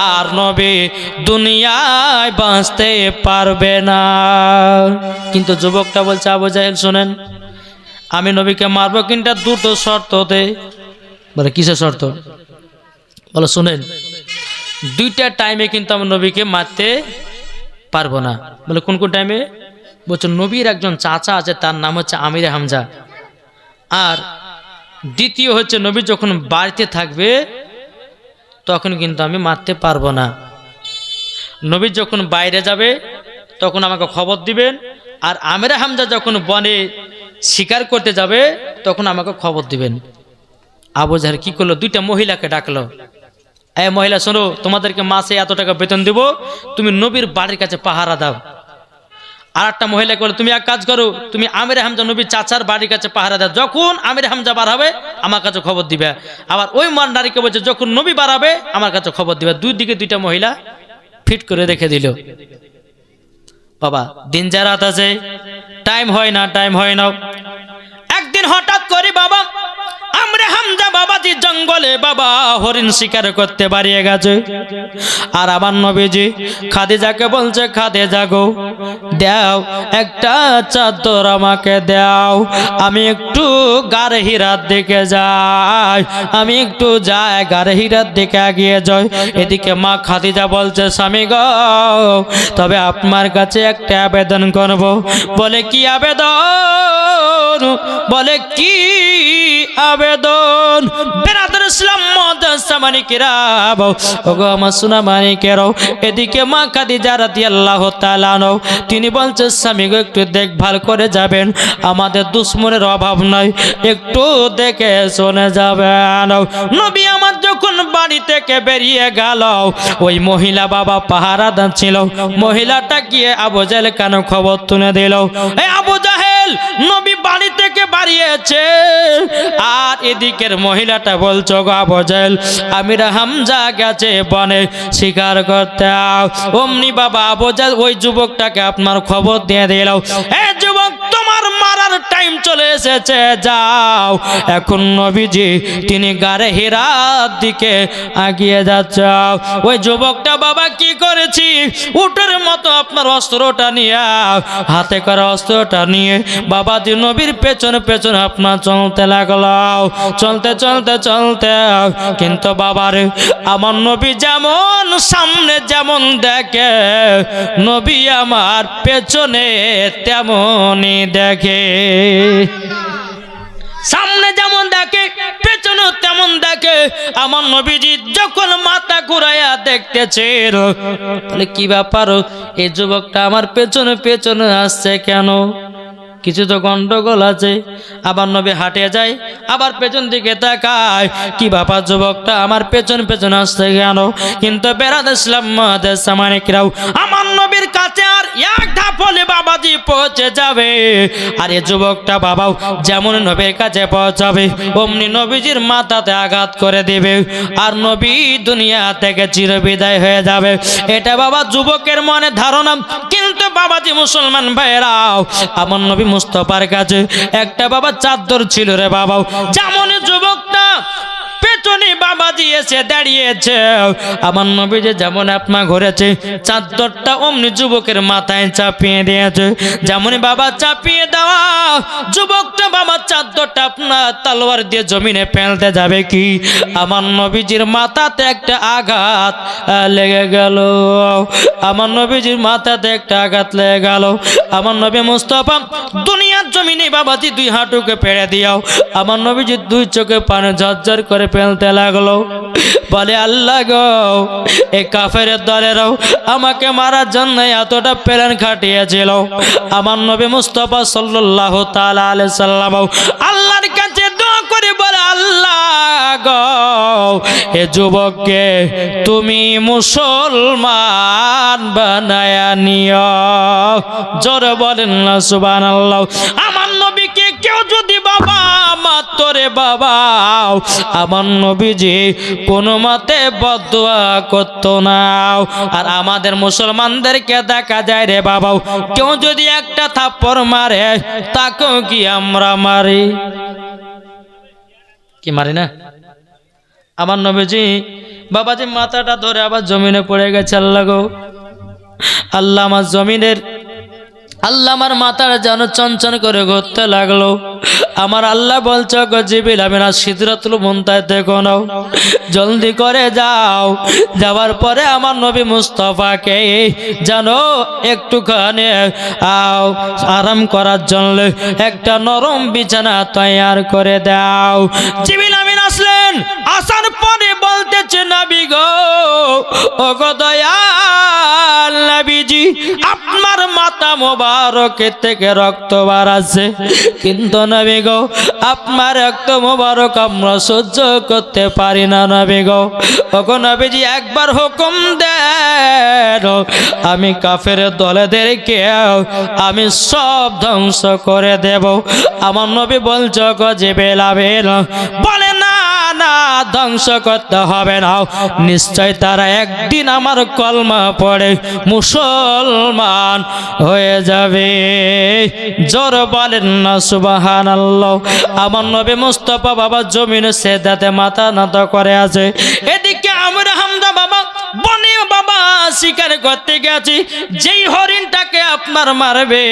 আর নবী দুনিয়ায় বাঁচতে পারবে না। কিন্তু যুবকটা বলছে, আবু জাহেল শোনেন, আমি নবীকে মারবো, কিন্তু 2টো শর্ততে। বলে কিসের শর্ত? বলো শুনেন, 2টা টাইমে কিন্তু আমি নবীকে মারতে পারবো না। বলে কোন কোন টাইমে? বলছো, নবীর একজন চাচা আছে, তার নাম হচ্ছে আমিরে হামজা, আর দ্বিতীয় হচ্ছে নবী যখন বাড়িতে থাকবে তখন কিন্তু আমি মারতে পারবো না। নবী যখন বাইরে যাবে তখন আমাকে খবর দিবেন, আর আমিরে হামজা যখন বনে শিকার করতে যাবে তখন আমাকে খবর দিবেন। আবু জাহেল কি করলো? 2টা মহিলাকে ডাকলো, এই মহিলা শোনো, তোমাদেরকে মাসে এত টাকা বেতন দিব, তুমি নবীর বাড়ির কাছে পাহারা দাও। আর একটা মহিলাকে বলে, তুমি এক কাজ করো, তুমি আমিরে হামজা নবীর চাচার বাড়ির কাছে পাহারা দাও, যখন আমিরে হামজা বার হবে আমার কাছে খবর দিবে। আবার ওই নারীকে বলছে, যখন নবী বার হবে আমার কাছে খবর দিবে। 2 দিকে 2টা মহিলা ফিট করে রেখে দিল। বাবা, দিন যা রাত আছে, টাইম হয় না, টাইম হয় না। একদিন হঠাৎ করে বাবা আমিরে হামজা বাবাজি জঙ্গলে বাবা হরিণ শিকার করতে বাড়িয়ে গেছে। আর আমার নবীজি খাদিজাকে বলছে, খাদিজা গো, দাও একটা চাদর আমাকে দাও, আমি একটু গাড়ে হীরার দিকে যাই, আমি একটু যাই গাড়ে হীরার দিকে এগিয়ে যাই। এদিকে মা খাদিজা বলছে, স্বামী গো, তবে আপনার কাছে একটা আবেদন করব। বলে কি আবেদন? বলে কি আবেদন? বেরাদুল ইসলাম মুআজ্জাজ সামানিকেরাম, ওগো আমার সোনা মানিকেরাও, এদিকে মা খাদিজা রাদিয়াল্লাহু তাআলা আনহা তিনি বলছে, স্বামী গো, একটু দেখভাল করে যাবেন, আমাদের দুশ্মনের অভাব নাই, একটু দেখে শুনে যাবেন। নবী আমার যখন বাড়ি থেকে বেরিয়ে গেল, ওই মহিলা বাবা পাহারা দিচ্ছিল, মহিলাটা গিয়ে আবু জাহেল কেন খবর তুলে দিল, এই আবু জাহেল নবী বাড়ি থেকে দাঁড়িয়েছে আর এদিকের মহিলাটা বলছো গো আবু জেহেল আমির হামজা গেছে বনে শিকার করতে। অমনি বাবা আবু জেহেল ওই যুবকটাকে আপনার খবর দিয়ে দিল, এ যুবক তোমার মারার টাইম চলে এসেছে, যাও। এখন নবীজি তিনি গারে হেরার দিকে আগিয়ে যাচ্ছে। ওই যুবকটা বাবা কি করেছি উটের মতো আপনার অস্ত্রটা নিয়ে হাতে করে অস্ত্রটা নিয়ে বাবাজি নবীর পেছনে পেছনে আপনার চলতে লাগলো। চলতে চলতে চলতে কিন্তু বাবারে আমার নবী যেমন সামনে যেমন দেখে নবী আমার পেছনে তেমনই দেখে। সামনে যেমন দেখে পেছনে তেমন দেখে। আমার নবীজি যখন মাথা ঘুরাইয়া দেখতেছে তাহলে কি ব্যাপার এই যুবকটা আমার পেছনে পেছনে আসছে কেন, কিছু তো গন্ডগোল আছে। আবার নবী হাঁটে যায় আবার পেছন দিকে তাকায়, কি ব্যাপার যুবকটা আমার পেছন পেছন আসছে কেন। কিন্তু বেরাদ ইসলাম মানিকরাও আমার নবীর কাছে আর এক ধাপ হলে বাবাজি পৌঁছে যাবে। আর এই যুবকটা বাবাও যেমন নবীর কাছে পৌঁছাবে অমনি নবীজির মাথাতে আঘাত করে দেবে আর নবী দুনিয়া থেকে চিরবিদায় হয়ে যাবে। এটা বাবা যুবকের মনে ধারণা। কিন্তু বাবাজি মুসলমান ভাইরাও আমার নবী মুস্তাফার কাছে একটা বাবা চাদর ছিল রে বাবা, যেমন যুবকটা পেছনে বাবাজি এসে দাঁড়িয়েছে আমার নবী যে যেমন আপনা ঘুরেছে চাদরটা অমনি যুবকের মাথায় চাপিয়ে দিয়েছে। যেমন বাবা চাপিয়ে দেওয়া যুবকটা বাবা চাদরটা আপনার তলোয়ার দিয়ে জমিনে ফেলতে যাবে কি আমার নবীজির মাথাতে একটা আঘাত লেগে গেল। আমার নবীজির মাথাতে একটা আঘাত লেগে গেল। আমার নবী মুস্তাফা দুনিয়ার জমিনে বাবাজি দুই হাঁটুকে পেড়ে দিয়াও আমার নবীজির দুই চোখে পানি ঝরঝর করে ফেলতে লাগলো। বলে আল্লাহ গো এই কাফেরের দলেরাও আমাকে মারার জন্য এতটা প্ল্যান খাটিয়েছিল। আমার নবী মুস্তাফা সাল্লাল্লাহু তাআলা আলাইহি সাল্লাম আল্লাহর কাছে দোয়া করে বলে আল্লাহ গো এ যুবককে তুমি মুসলমান বানায়া নিও। জোরে বলেন না সুবহানাল্লাহ। আমার নবীকে কেউ যদি বাবা মাতরে বাবা আমার নবীজি কোনো মতে বদদুয়া করতো না। আর আমাদের মুসলমানদেরকে দেখা যায় রে বাবা কেউ যদি একটা থাপ্পড় মারে তাকেও কি আমরা মারি, কি মারি না। আমার নবীজি বাবাজি মাথাটা ধরে আবার জমিনে পড়ে গেছে। আল্লাহ গো আল্লাহ আমার জমিনের আল্লাহ আমার মাথার যেন চঞ্চন করে ঘুরতে লাগলো। আমার আল্লাহ বলছে গো জিবরিল আমি না সিদরাতুল মুনতাহা দেখো নাও, জলদি করে যাও। যাওয়ার পরে আমার নবী মুস্তাফাকে জানো একটুখানি আরাম করার জন্য একটা নরম বিছানা তৈয়ার করে দাও। জিবরিল আমিন আসলেন, আসার পরে বলতেছে নবী গো ও গো দয়াল নবীজি আপনার মাথা মোবারক থেকে রক্ত বাড়াচ্ছে, কিন্তু নবী গো আপনার রক্ত মোবারক আমরা সহ্য করতে পারি না নবী গো। ওগো নবীজি একবার হুকুম দেন আমি কাফের দলেদেরকে আমি সব ধ্বংস করে দেব। আমার নবী বলছ গো জিবরিল আমিন বলে না না ধ্বংস করতে হবে না, নিশ্চয় তারা একদিন আমার কলমা পড়ে মুসলমান হয়ে যাবে। জোর বলেন না সুবহানাল্লাহ। আমার নবী মুস্তাফা বাবা জমিনে সেজদাতে মাথা নত করে আছে। এদিকে আমরা হামজা বাবা বনে বাবা শিকার করতে গেছি, যেই হরিণটাকে আপনার মারবে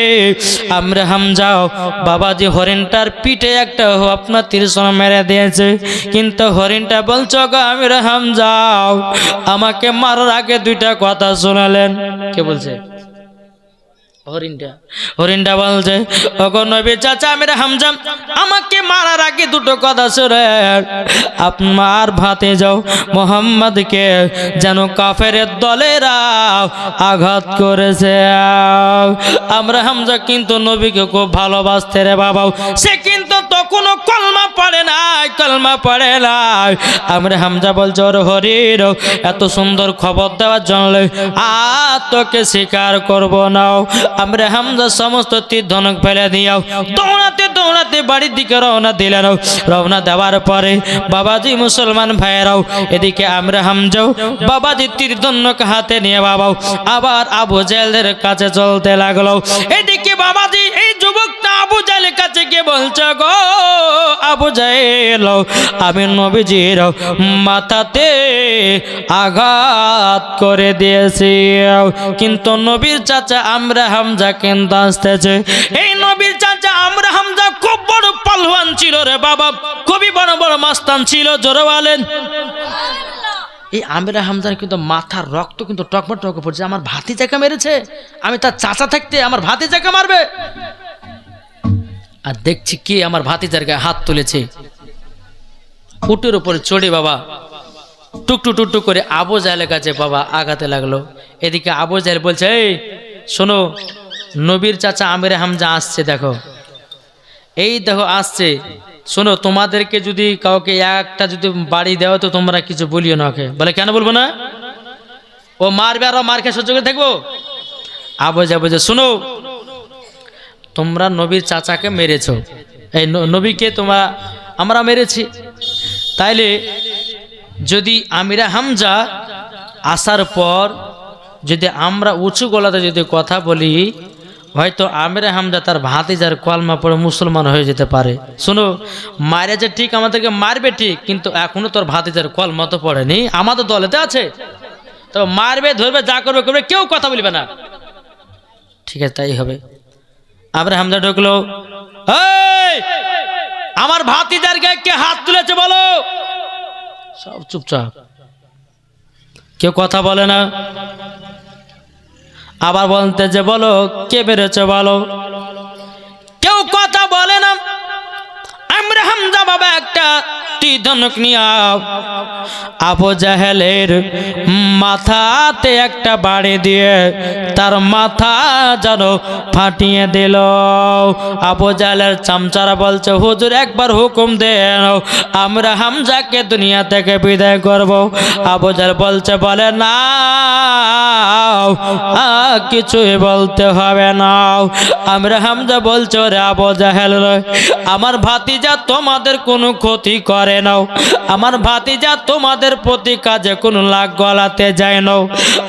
আমরা হামজাও বাবাজি হরিণটার পিঠে একটা আপনার তীরশন মেরে দিয়েছে। কিন্তু হরিণটা বলছো গো আমরা হামজাও আমাকে মারার আগে দুইটা কথা শোনালেন। কে বলছে? হরিণটা বলছে ওগো নবী চাচা আমির হামজা আমাকে মারার আগে দুটো কথা শুনে আপনার ভাতে যাও মোহাম্মদকে যেন কাফেরের দলেরা আঘাত করেছে। আমরা হামজা কিন্তু নবীকে খুব ভালোবাসতে রে বাবা, সে কিন্তু তখন কোনো কলমা পড়ে নাই, কলমা পড়ে নাই। আমরে হামজা বলছে ওর হরির এত সুন্দর খবর দেওয়ার জন্য আর তোকে স্বীকার করবো না। আমরে হামজা সমস্ত তীর ধনুক ফেলে দিয়াও দৌড়াতে দৌড়াতে বাড়ির দিকে রওনা দিলেন। রওনা দেওয়ার পরে বাবাজি মুসলমান ভাইয়েরাও এদিকে আমরে হামজাও বাবাজি তীর ধনুক হাতে নিয়ে বাবাও আবার আবু জাহেলের কাছে চলতে লাগলো। এদিকে বাবাজি এই যুবকটা আবু জাহেলের কাছে গিয়ে বলছে গো আবু জাহেল, আমি নবীজির মাথাতে আঘাত করে দিয়েছি, কিন্তু নবীর চাচা আমরে হামজা কিন্তু আসতেছে। এই নবীর চাচা আমরে হামজা খুব বড় পালওয়ান ছিল রে বাবা, খুবই বড় বড় মাস্তান ছিল। জোরে বলেন। এই আমরে হামজার কিন্তু মাথার রক্ত কিন্তু টকবক টক পড়ছে। আমার ভাতিজাকে মেরেছে, আমি তার চাচা থাকতে আমার ভাতিজাকে মারবে। আর দেখছি কি আমার ভাতিজার গায়ে হাত তুলেছে, উটের উপরে চড়ে বাবা টুকটু টুকটু করে আবু জাহেলের কাছে বাবা আগাতে লাগলো। এদিকে আবু জাহেল বলছে এই শোনো, নবীর চাচা আমরে হামজা আসছে, দেখো এই দেখো আসছে। শোনো, তোমাদেরকে যদি কাউকে একটা যদি বাড়ি দেওয়া তো তোমরা কিছু বলিও না। ওকে বলে কেন বলবো না? ও মারবে আর মার খেয়ে সহ্য করে থাকবো? আবু জাহেল বলছে শোনো, তোমরা নবীর চাচাকে মেরেছো, এই নবীকে আমরা মেরেছি, তাইলে যদি আমিরা হামজা আসার পর যদি আমরা উঁচু গলাতে যদি কথা বলি, হয়তো আমিরা হামজা তার ভাতিজার কলমা পড়ে মুসলমান হয়ে যেতে পারে। শোনো, মারে যে ঠিক আমাদেরকে মারবে ঠিক, কিন্তু এখনো তোর ভাতিজার কলমা তো পড়েনি, আমাদের দলেতে আছে, তো মারবে ধরবে যা করবে করবে, কেউ কথা বলবে না। ঠিক আছে, তাই হবে। আমরে হামজা ঢুকলো, এই আমার ভাতিজার গায়ে কে হাত তুলেছে বলো? সব চুপচাপ, কেউ কথা বলে না। আবার বলতে যে বলো কে বেড়েছে বলো, কেউ কথা বলে না। আমরে হামজা বাবা একটা তীর ধনুক নিয়ে আবু জাহেলের মাথাতে একটা বাড়ি দিয়ে তার মাথা যেন ফাটিয়ে দিল। আবু জাহেলের চামচারা বলছে হুজুর একবার হুকুম দেন, আমরা হামজাকে দুনিয়া থেকে বিদায় করব। আবু জাহেল বলছে বলে না, কিছুই বলতে হবে না। আমরা হামজা বলছে রে আবু জাহেল, আমার ভাতিজা তোমাদের কোনো ক্ষতি করে না, আমার ভাতিজা তোমাদের প্রতি কাজে কোনো লাগ গলাতে যায় না,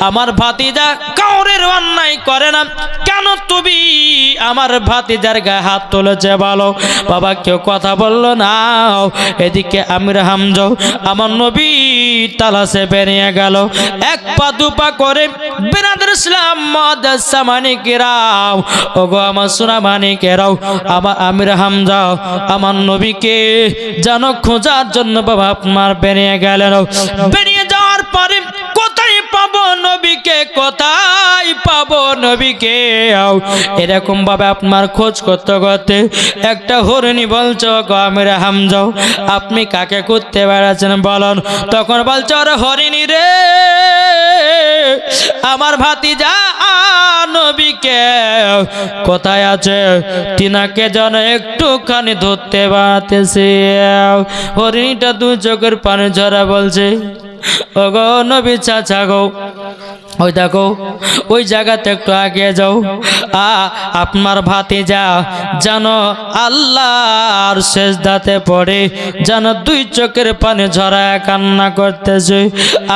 আমার ভাতিজা কাউরের অন্যায় করে না, কেন তুমি আমার ভাতিজার গায়ে হাত তুলেছে বলো? বাবা কেউ কথা বললো না। এদিকে আমরে হামজা আমার নবী তালাশে বেরিয়ে গেল, এক পা দুপা করে। বিরাদর ইসলাম মাদ্রাসা মানিকেরাও, ওগো আমার সোনা মানিকেরাও, আমার আমরে হামজা আমার নবীকে যেন খোঁজার জন্য বাবা আপনার বেরিয়ে গেলেন। বেরিয়ে যাওয়ার পরে কোথায় পাবো নবীকে, কোথায় পাবো নবীকে, এরকম ভাবে আপনার খোঁজ করতে করতে একটা হরিণী বলছো গো আমরে হামজা আপনি কাকে করতে বেড়াচ্ছেন বলুন? তখন বলছো আরে হরিণী রে, আমার ভাতিজা নবীকে কোথায় আছে, তিনাকে যেন একটুখানি ধরতে বাড়াতেছে। হরিণীটা দুই চোখের পানি ঝরা বলছে ও গো নবী চাচা গো, ওই দেখো ওই জায়গাতে একটু আগে যাও, আপনার ভাতিজা যেন আল্লাহর সেজদাতে পড়ে যেন দুই চোখের পানি ঝরায় কান্না করতেছে।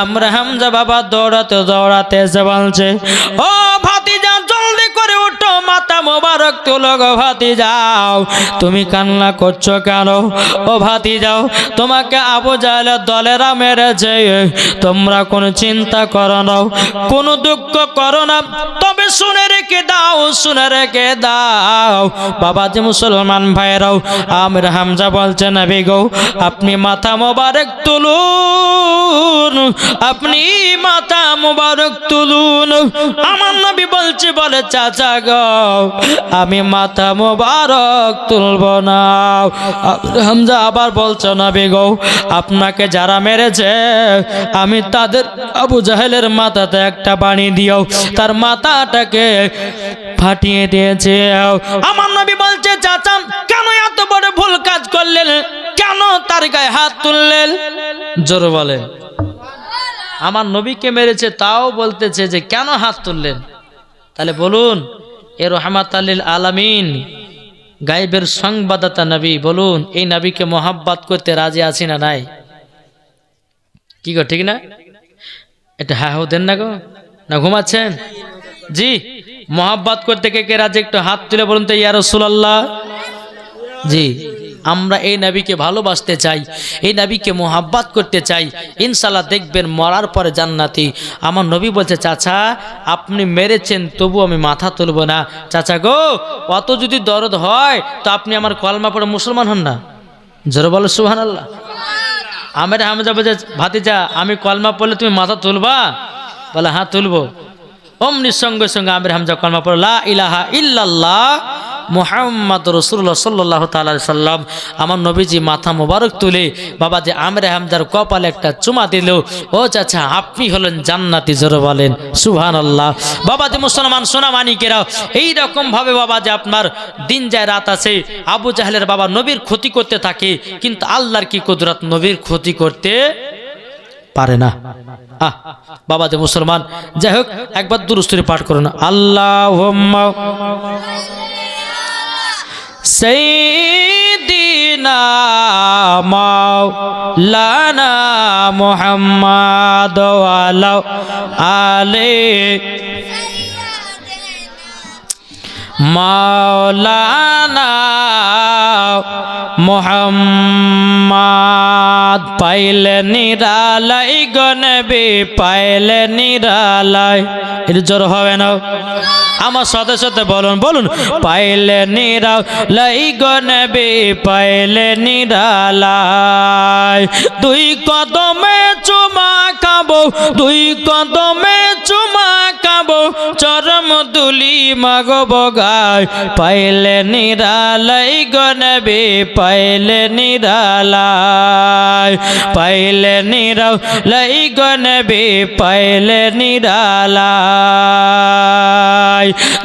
আমরা হামজা বাবা দৌড়াতে দৌড়াতে এসে বলছে ও ভাতিজা জলদি করে উঠো, মাথা মোবারক তুলো গো ভাতিজাও, তুমি কান্না করছো কেন? ও ভাতিজাও তোমাকে আবু জাহেলের দলেরা মেরেছে, তোমরা কোনো চিন্তা করো না, কোনো দুঃখ করো না, তবে শুনে রেখে দাও, শুনে রেখে দাও বাবাজি মুসলমান ভাইরাও। আমরে হামজা বলছে নবী গো আপনি মাথা মোবারক তুলুন, আপনি মাথা মোবারক তুলুন। আমার নবী বলছে বলে চাচা গো আমি মাথা মোবারক তুলব না। আমরে হামজা আবার বলছে নবী গো আপনাকে যারা মেরেছে আমি তাদের আবু জাহেলের মাথাতে একটা বাণী দিও, তার মাথাটাকে ফাটিয়ে দিয়েছে। আমার নবী নবী বলছে চাচা কেন এত বড় ভুল কাজ করলেন, কেন তার গায়ে হাত তুললেন? জোরে বলেন। আমার নবীকে মেরেছে তাও বলতেছে যে কেন হাত তুললেন? তাহলে বলুন এ রহমাত লিল আলামিন গায়েবের সংবাদদাতা নবী, বলুন এই নবীকে মোহাব্বত করতে রাজি আছি না নাই? কি গো ঠিক না? এটা হ্যাঁ হো দেন না গো, না ঘুমাচ্ছেন? জি, মোহাব্বত করতে কে কে রাজি একটু হাত তুলে বলুন তো ইয়া রাসূলুল্লাহ। জি, আমরা এই নবীকে ভালোবাসতে চাই, এই নবীকে মোহাব্বত করতে চাই, ইনশাআল্লাহ দেখবেন মরার পরে জান্নাতি। আমার নবী বলছে চাচা আপনি মেরেছেন তবু আমি মাথা তুলব না। চাচা গো অত যদি দরদ হয় তো আপনি আমার কলমা পড়ে মুসলমান হন না? জোরে বলো সুবহানাল্লাহ। আমের হামজা বলছে ভাতিজা আমি কলমা পড়লে তুমি মাথা তুলবা? বলে হ্যাঁ তুলবো। অমনি সঙ্গে সঙ্গে আমের হামজা কলমা পড়ল লা ইলাহা ইল্লাল্লাহ মুহাম্মদ রাসূলুল্লাহ সাল্লাল্লাহু তাআলা আলাইহি সাল্লাম। আমার নবীজি মাথা মোবারক তুলে বাবাজি আমের হামজার কপালে একটা চুমা দিল। ও চাচা আপনি হলেন জান্নাতি। জোরে বলেন সুবহানাল্লাহ। বাবাজি মুসলমান সোনা মানিকেরা, এইরকম ভাবে বাবাজি আপনার দিন যায় রাত আছে। আবু জাহেলের বাবা নবীর ক্ষতি করতে থাকে, কিন্তু আল্লাহর কি কুদরত, নবীর ক্ষতি করতে পারে না। বাবাজি মুসলমান, যাই হোক একবার দুরূদ শরীফ পাঠ করুন। আল্লাহুম্মা সাইয়্যিদিনা মাওলানা মুহাম্মদ ওয়া আলা আলি মাওলানা মুহাম্মদ। পাইলে নিরালাই গো নবী পাইলে নিরালাই। এর জোর হবে না? আমার সাথে সাথে বলুন বলুন পাইলে নিরালাই গো নবী পাইলে নিরালাই। দুই কদমে চুমা খাবো, দুই কদমে চুমা খাবো, চরম দুলি মাগব গায়। পাইলে নিরালাই গো নবী পাইলে নিরালাই, পাইলে নিরালাই গো নবী পাইলে নিরালাই।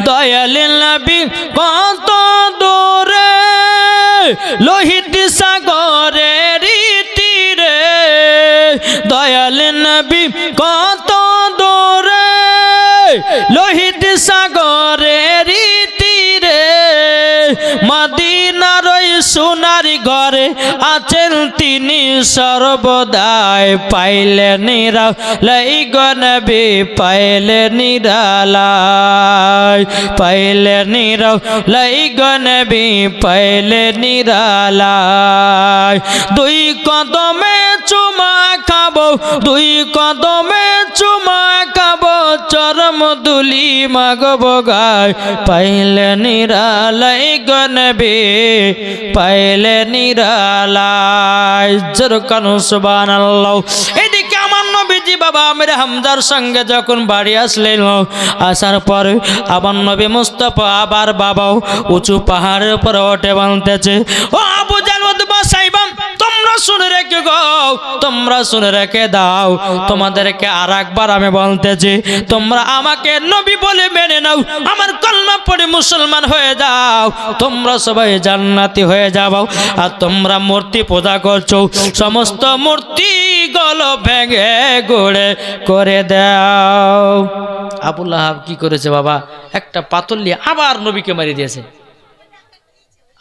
দয়াল নবী কত দূরে লোহিত সাগরের তীরে, দয়াল নবী কত দূরে লোহিত সাগরের তীরে, মদিনার ওই সোনার ঘরে আছেন তিনি সর্বদাই। পাইলে নিরালাই গো নবী পাইলে নিরালাই, পাইলে নিরালাই গো নবী পাইলে নিরালাই। দুই কদমে চুমা খাবো, দুই কদমে চুমা খাবো, চরম দুলি মাগব গায়। পাইলে নিরালাই গো নবী পাইলে নিরালাই। জোরে কানো সুবহানাল্লাহ। এদিকে আমার নবীজি বাবা আমির হামজার সঙ্গে যখন বাড়ি আসলেন, আসার পর আমার নবী মুস্তাফা আবার বাবাও উঁচু পাহাড়ের উপর ওঠে বলতেছে ও আবু জাহল উতবা সাইবা তোমরা শুনে রেখে গাও, তোমরা শুনে রেখে দাও, তোমাদেরকে আর একবার আমি বলতেছি তোমরা আমাকে নবী বলে মেনে নাও, আমার কলমা পড়ে মুসলমান হয়ে যাও, তোমরা সবাই জান্নাতি হয়ে যাও। আর তোমরা মূর্তি পূজা করছো, সমস্ত মূর্তি গুলো ভেঙে গুড়ে করে দাও। আবু লাহাব কি করেছে বাবা, একটা পাথর নিয়ে আবার নবীকে মেরে দিয়েছে,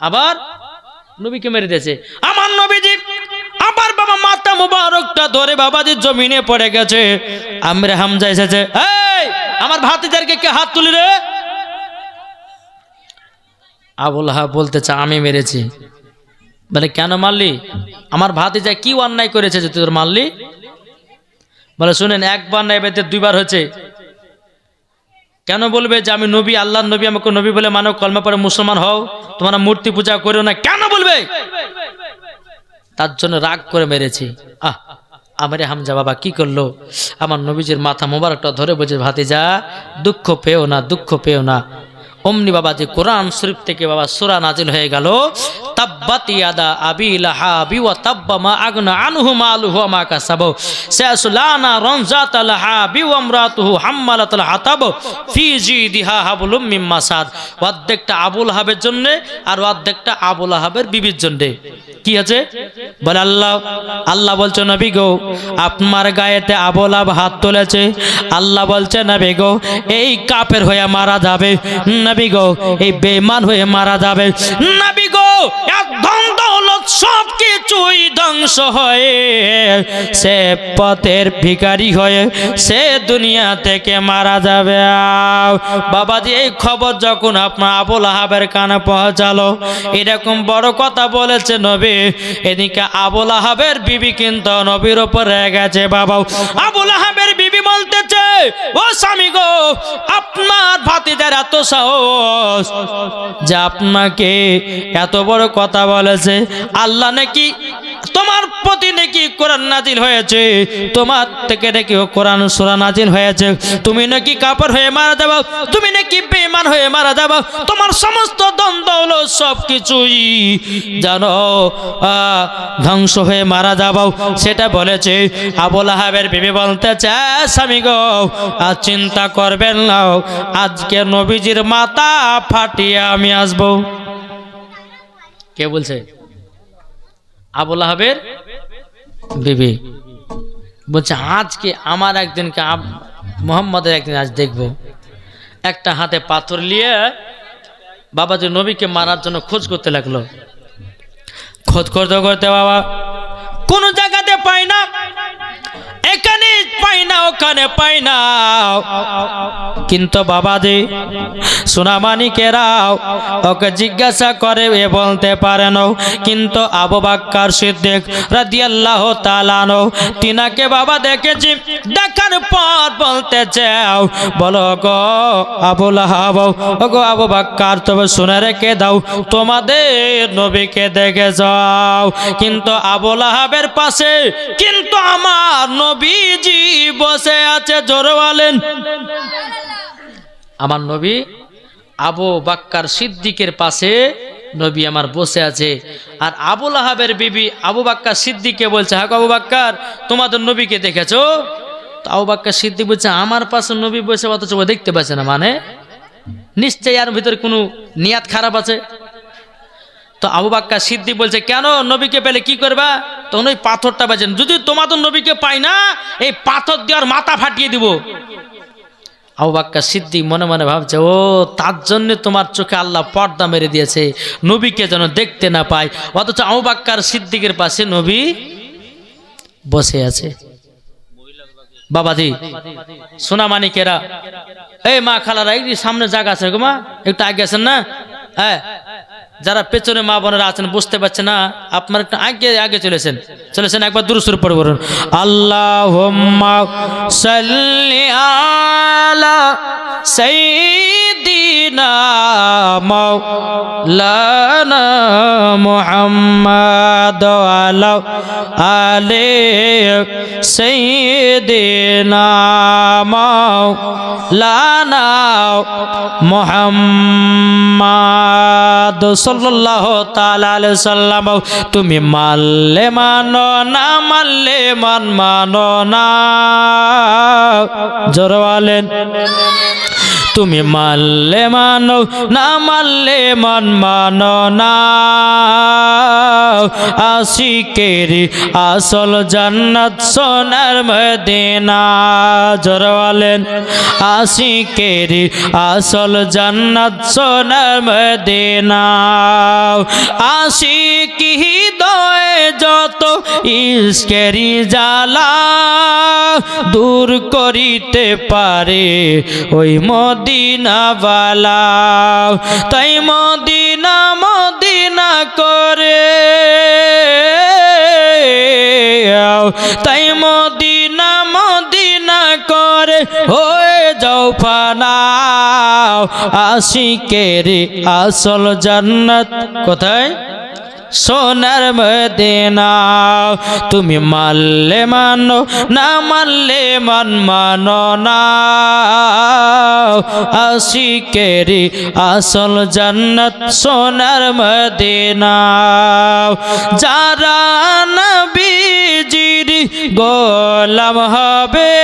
আবার নবীকে মেরে দিয়েছে। আমার নবীজি আবার বাবা মাথা মুবারকটা ধরে বাবাজির জমিনে পড়ে গেছে। আমির হামজা এসেছে, এই আমার ভাতিজারকে কে হাত তুলি রে? আবু লাহাব বলতেছে আমি মেরেছি। বলে কেন মারলি? আমার ভাতিজা কি অন্যায় করেছে যে তোর মারলি? বলে শুনেন একবার না এবার দুইবার হয়েছে। কেন বলবে যে আমি নবী, আল্লাহর নবী, আমাকে নবী বলে মানো, কলমা পড়ে মুসলমান হও, তোমরা মূর্তি পূজা করো না, কেন বলবে? তার জন্য রাগ করে মেরেছি। আমারে হামজা বাবা কি করলো, আমার নবীজির মাথা মোবারকটা ধরে বলছে ভাতিজা দুঃখ পেও না, দুঃখ পেও না। অমনি বাবা যে কোরআন শরীফ থেকে বাবা সূরা নাজিল হয়ে গেল, তাব্বাত ইয়াদা আবি লাহাবি ওয়া তাব্বা মা আগনা আনহু মালুহু ওয়া মা কাসাব সায়াসলা নারান যাতা লাহাবি ওয়া ইমরাতুহু হাম্মালাতুল হাতাব ফি জিদিহা হাবলুম মিন মাসাদ। অর্ধেকটা আবু লাহাবের জন্য আর অর্ধেকটা আবু লাহাবের বিবির জন্য। কি আছে বলে আল্লাহ বলছে নবী গো আপনার গায়েতে আবু লাহাব হাত তুলেছে। আল্লাহ বলছে নবী গো এই কাফের হয়ে মারা যাবে, নবী গো এই বেঈমান হয়ে মারা যাবে, নবী গো এক ধন দৌলত সব কিছুই ধ্বংস হয়ে সে পথের ভিখারি হয়ে সে দুনিয়া থেকে মারা যাবে। বাবাজি এই খবর যখন আপনার আবু লাহাবের কানে পৌঁছালো, এরকম বড় কথা বলেছে নবী, এদিকে আবু লাহাবের বিবি কিন্তু নবীর উপর রেগে গেছে। বাবা আবু লাহাবের বিবি বলতেছে ও স্বামী গো আপনার ভাতিজার এত সাহস যে আপনাকে এত বড় কথা বলেছে, আল্লাহ নাকি তোমার প্রতি নাকি কোরআন নাজিল হয়েছে, তোমার থেকে নাকি কোরআন সূরা নাজিল হয়েছে, তুমি নাকি কাফের হয়ে মারা যাবে, তুমি নাকি বেঈমান হয়ে মারা যাবে, তোমার সমস্ত ধন দৌলত সব কিছুই জানো ধ্বংস হয়ে মারা যাবে, সেটা বলেছে। আবু লাহাবের বিবি বলতেছে স্বামী গো আর চিন্তা করবেন না, আজকে নবীজির মাথা ফাটিয়ে আমি আসবো। কে বলছে? আবু লাহাবের বিবি বলছে আজকে আমার একদিনকে মোহাম্মদের একদিন আজ দেখবো। একটা হাতে পাথর নিয়ে বাবাজি নবীকে মারার জন্য খোঁজ করতে লাগলো। খোঁজ করতে করতে বাবা কোন জায়গাতে পাই না, এখানে পাই না ওখানে পাই না, কিন্তু বাবাজি সোনামানিকেরাও ওকে জিজ্ঞাসা করে এ বলতে পারে না, কিন্তু আবু বকর সিদ্দিক রাদিয়াল্লাহু তাআলা আনহু তিনাকে বাবা দেখেছি, দেখার পর বলতে চাও বলো গো আবু লাহাব ও গো আবু বকর তবে শুনে রেখে দাও তোমাদের নবীকে দেখে যাও, কিন্তু আবু লাহাবের পাশে কিন্তু আমার নবীজি বসে আছে। জোরে বলেন আমার নবী আবু বকর সিদ্দিকের পাশে নবী আমার বসে আছে। আর আবু লাহাবের বিবি আবু বকর সিদ্দিককে বলছে হ্যাঁ আবু বকর তোমাদের নবীকে দেখেছো? তো আবু বকর সিদ্দিক বলছে আমার পাশে নবী বসে অথচ দেখতে পাচ্ছে না, মানে নিশ্চয়ই এর ভিতরে কোনো নিয়াত খারাপ আছে। তো আবু বকর সিদ্দিক বলছে কেন নবীকে পেলে কি করবা? তখন ওই পাথরটা বাজেন, যদি তোমাদের নবীকে পাই না এই পাথর দেওয়ার মাথা ফাটিয়ে দিব। আবু বকর সিদ্দিক মনে মনে ভাবছে ও তার জন্য তোমার চোখে আল্লাহ পর্দা মেরে দিয়েছে নবীকে যেন দেখতে না পায়, অথচ আবু বকর সিদ্দিকের পাশে নবী বসে আছে। বাবাজি সোনামানিকেরা এই মা খালারা এই সামনে জায়গা আছে গো মা একটু আগে আছেন না, হ্যাঁ যারা পেছনে মা বোনেরা আছেন বুঝতে পারছে না আপনারা একটু আগে আগে চলেছেন একবার দুরূদ শরীফ পড়ে বলুন আল্লাহুম্মা সাল্লি আলা সাইয়্যিদিনা মাওলানা মুহাম্মাদ ওয়া আলা আলি সাইয়্যিদিনা মাওলানা মুহাম্মাদ সাল্লাল্লাহু তাআলা আলাইহি সাল্লাম। তুমি মানলে মানো না মানলে মানো না, জোরে বলেন তুমি মানলে মানো না মানলে মানো না, আশিকের আসল জান্নাত সোনার মদিনা, জোরে বলেন আশিকের আসল জান্নাত সোনার মদিনা। আশিকি হৃদয়ে যত ইশকেরি জ্বালা দূর করিতে পারে ওই মদিনাওয়ালা, তাই মদিনা মদিনা করে, তাই মদিনা মদিনা করে হয়ে যাও ফানা, আশিকের আসল জান্নাত কোথায়? সোনার মদিনা তুমি মানলে মানো না মানলে মানো না আশিকেরি আসল জান্নাত সোনার মদিনা যারা নবীজির গোলাম হবে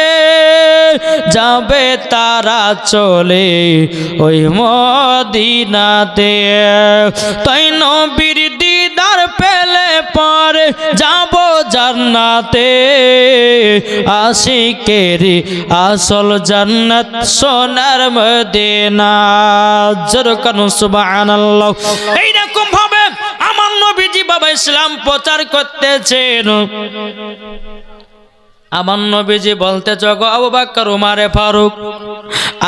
যাবে তারা চলে ওই মদিনাতে তাই নবীর দিদার পেলে পরে যাব জান্নাতে আশিকেরি আসল জান্নাত সোনার মদিনা জোরকান সুবহানাল্লাহ। এইরকম ভাবে আমার নবীজি বাবা ইসলাম প্রচার করতেছেন। আমার নবীজি বলতে জগ আবু বকর উমারে ফারুক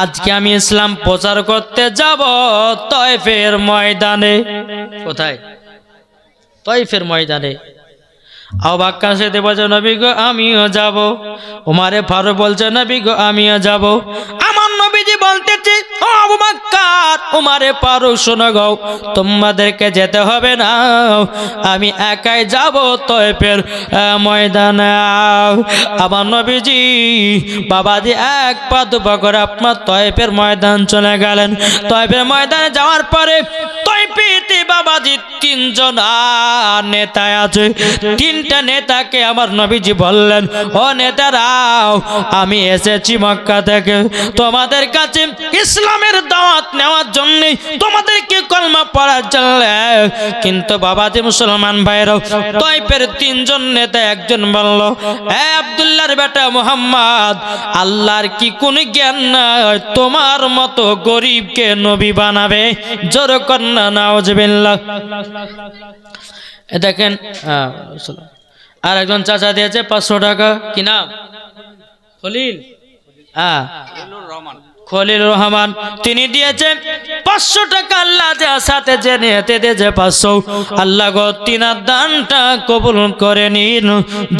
আজকে আমি ইসলাম প্রচার করতে যাব তায়েফের ময়দানে। কোথায়? তায়েফের ময়দানে। আবু বকর সাথে বলছে নবী গো আমিও যাব। উমারে ফারুক বলছে নবী গো আমিও যাব। আমার নবীজি বলতেছে ও আবু বকর উমারে ফারুক শোনো গো তোমাদেরকে যেতে হবে না, আমি একাই যাব তায়েফের ময়দানে। আমার নবীজি বাবাজি এক পা দুপা করে আপনার তায়েফের ময়দান চলে গেলেন। তায়েফের ময়দানে যাওয়ার পরে তায়েফেতে বাবাজি তিনজন নেতা আছে। তিনটা নেতাকে আমার নবীজি বললেন ও নেতারাও আমি এসেছি মক্কা থেকে তোমাদের কাছে ইসলামের দাওয়াত নেওয়ার জন্য, তোমাদেরকে কলমা পড়ার জন্য। কিন্তু বাবাজি মুসলমান ভাইরাও তায়েফের তিনজন নেতা একজন বলল এ আব্দুল্লাহর বেটা মুহাম্মদ আল্লাহর কি কোন জ্ঞান নাই তোমার মতো গরিবকে নবী বানাবে? জোর কন্যা নাউজুবিল্লাহ। দেখেন আর একজন চাচা দিয়েছে 500 টাকা। কি নাম? খলিল খলিল রহমান। তিনি দিয়েছেন 500 টাকা। আল্লাহ সাথে যে নিতে দিয়েছে 500। আল্লাহ গো তিনার দানটা কবুল করে নিন।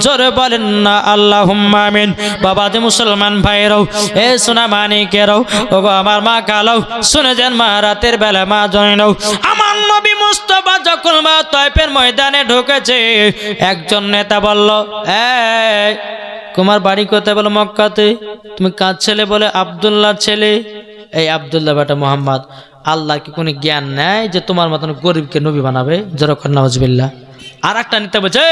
জোরে বলেন না আল্লাহুম্মা আমিন। বাবাজি মুসলমান ভাইরাও এ সোনা মানিকেরাও ও গো আমার মা কালাও শুনে যান মা রাতের বেলা মা জয়নাও আমার নবী মুস্তাফা যখন মা তায়েফের ময়দানে ঢুকেছে একজন নেতা বলল এই তোমার বাড়ি কোথায়? বলো মক্কাতে। তুমি কার ছেলে? বলে আব্দুল্লাহর ছেলে। এই আব্দুল্লাহ বেটা মুহাম্মদ আল্লাহ কি কোনো জ্ঞান নেই যে তোমার মতন গরিবকে নবী বানাবে? জোরকান নাউজুবিল্লাহ। আর একটা নেতা বলছে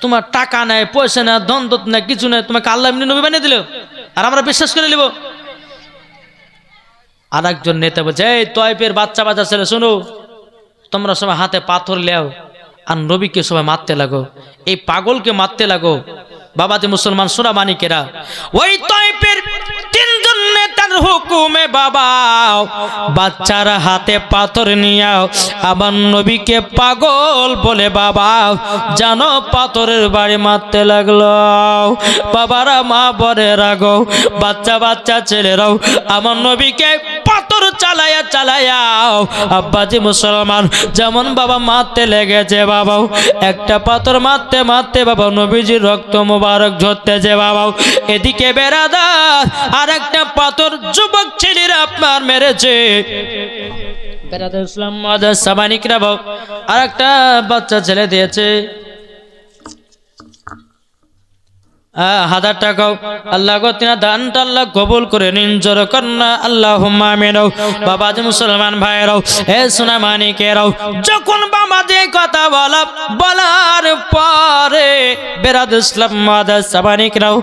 তোমার টাকা নেই পয়সা নেই ধন দত নেই কিছু নেই, তোমাকে আল্লাহ এমনি নবী বানিয়ে দিল আর আমরা বিশ্বাস করে নিব। আর একজন নেতা বলছে এই তায়েফের বাচ্চা বাচ্চা ছেলে শোনো, তোমরা সবাই হাতে পাথর লেও আর নবীকে সবাই মারতে লাগো, এই পাগলকে মারতে লাগো। বাবাজি মুসলমান সোনা মানিকেরা ওই তায়েফের তিনজন নেতার হুকুমে বাবা বাচ্চারা হাতে পাথর নিয়াও আবার নবীকে পাগল বলে বাবা জানো পাথরের বাড়ি মারতে লাগলো। বাবারা মা বরে রাগো বাচ্চা বাচ্চা ছেলেরাও আমার নবীকে পাথর চালায়া চালায়াও আব্বাজি মুসলমান যেমন বাবা মারতে লেগেছে বাবাও একটা পাথর মারতে মারতে বাবা নবীজির রক্ত মুবারক ঝরতেছে বাবাও। এদিকে বেরাদার আর একটা পাথর যুবক ছেলেরা আপনার মেরেছে। বেরাদার ইসলাম মাদার সামানিকরা বাবা আর একটা বাচ্চা ছেলে দিয়েছে 1000 টাকাও। আল্লাহ গো তিনা দানটা আল্লাহ কবুল করে নিন। জোর কন্যা আল্লাহুম্মা আমিন। বাবাজি মুসলমান ভাইরাও এ সোনা মানিকেরাও যখন বাবাজি কথা বলার পরে বেরাদ ইসলাম মাদার সামানিকরাও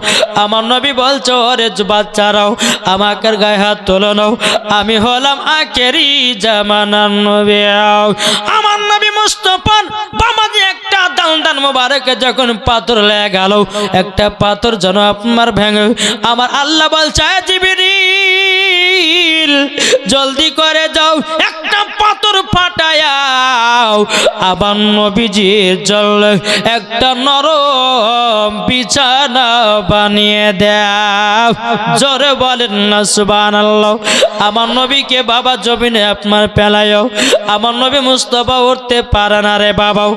আমার নবী বলছো রে বাচ্চারাও আমাকে গায়ে হাত তোলো নাও, আমি হলাম আখেরি জামানার নবী। আমার নবী মুস্তাফা বাবাজি একটা দান মুবারকে যখন পাথর লেগে গেল একটা পাথর যেন আপনার ভেঙে আমার আল্লাহ বলছে জিবরিল জলদি করে যাও একটা পাথর ফাটায়াও আবার নবীজির জল একটা নরম বিছানা বানিয়ে দাও। জোরে বলেন না সুবহানাল্লাহ। আমার নবীকে বাবা জমিনে আপনার পেলায়ও আমার নবী মুস্তাফা উঠতে পারে না রে বাবাও।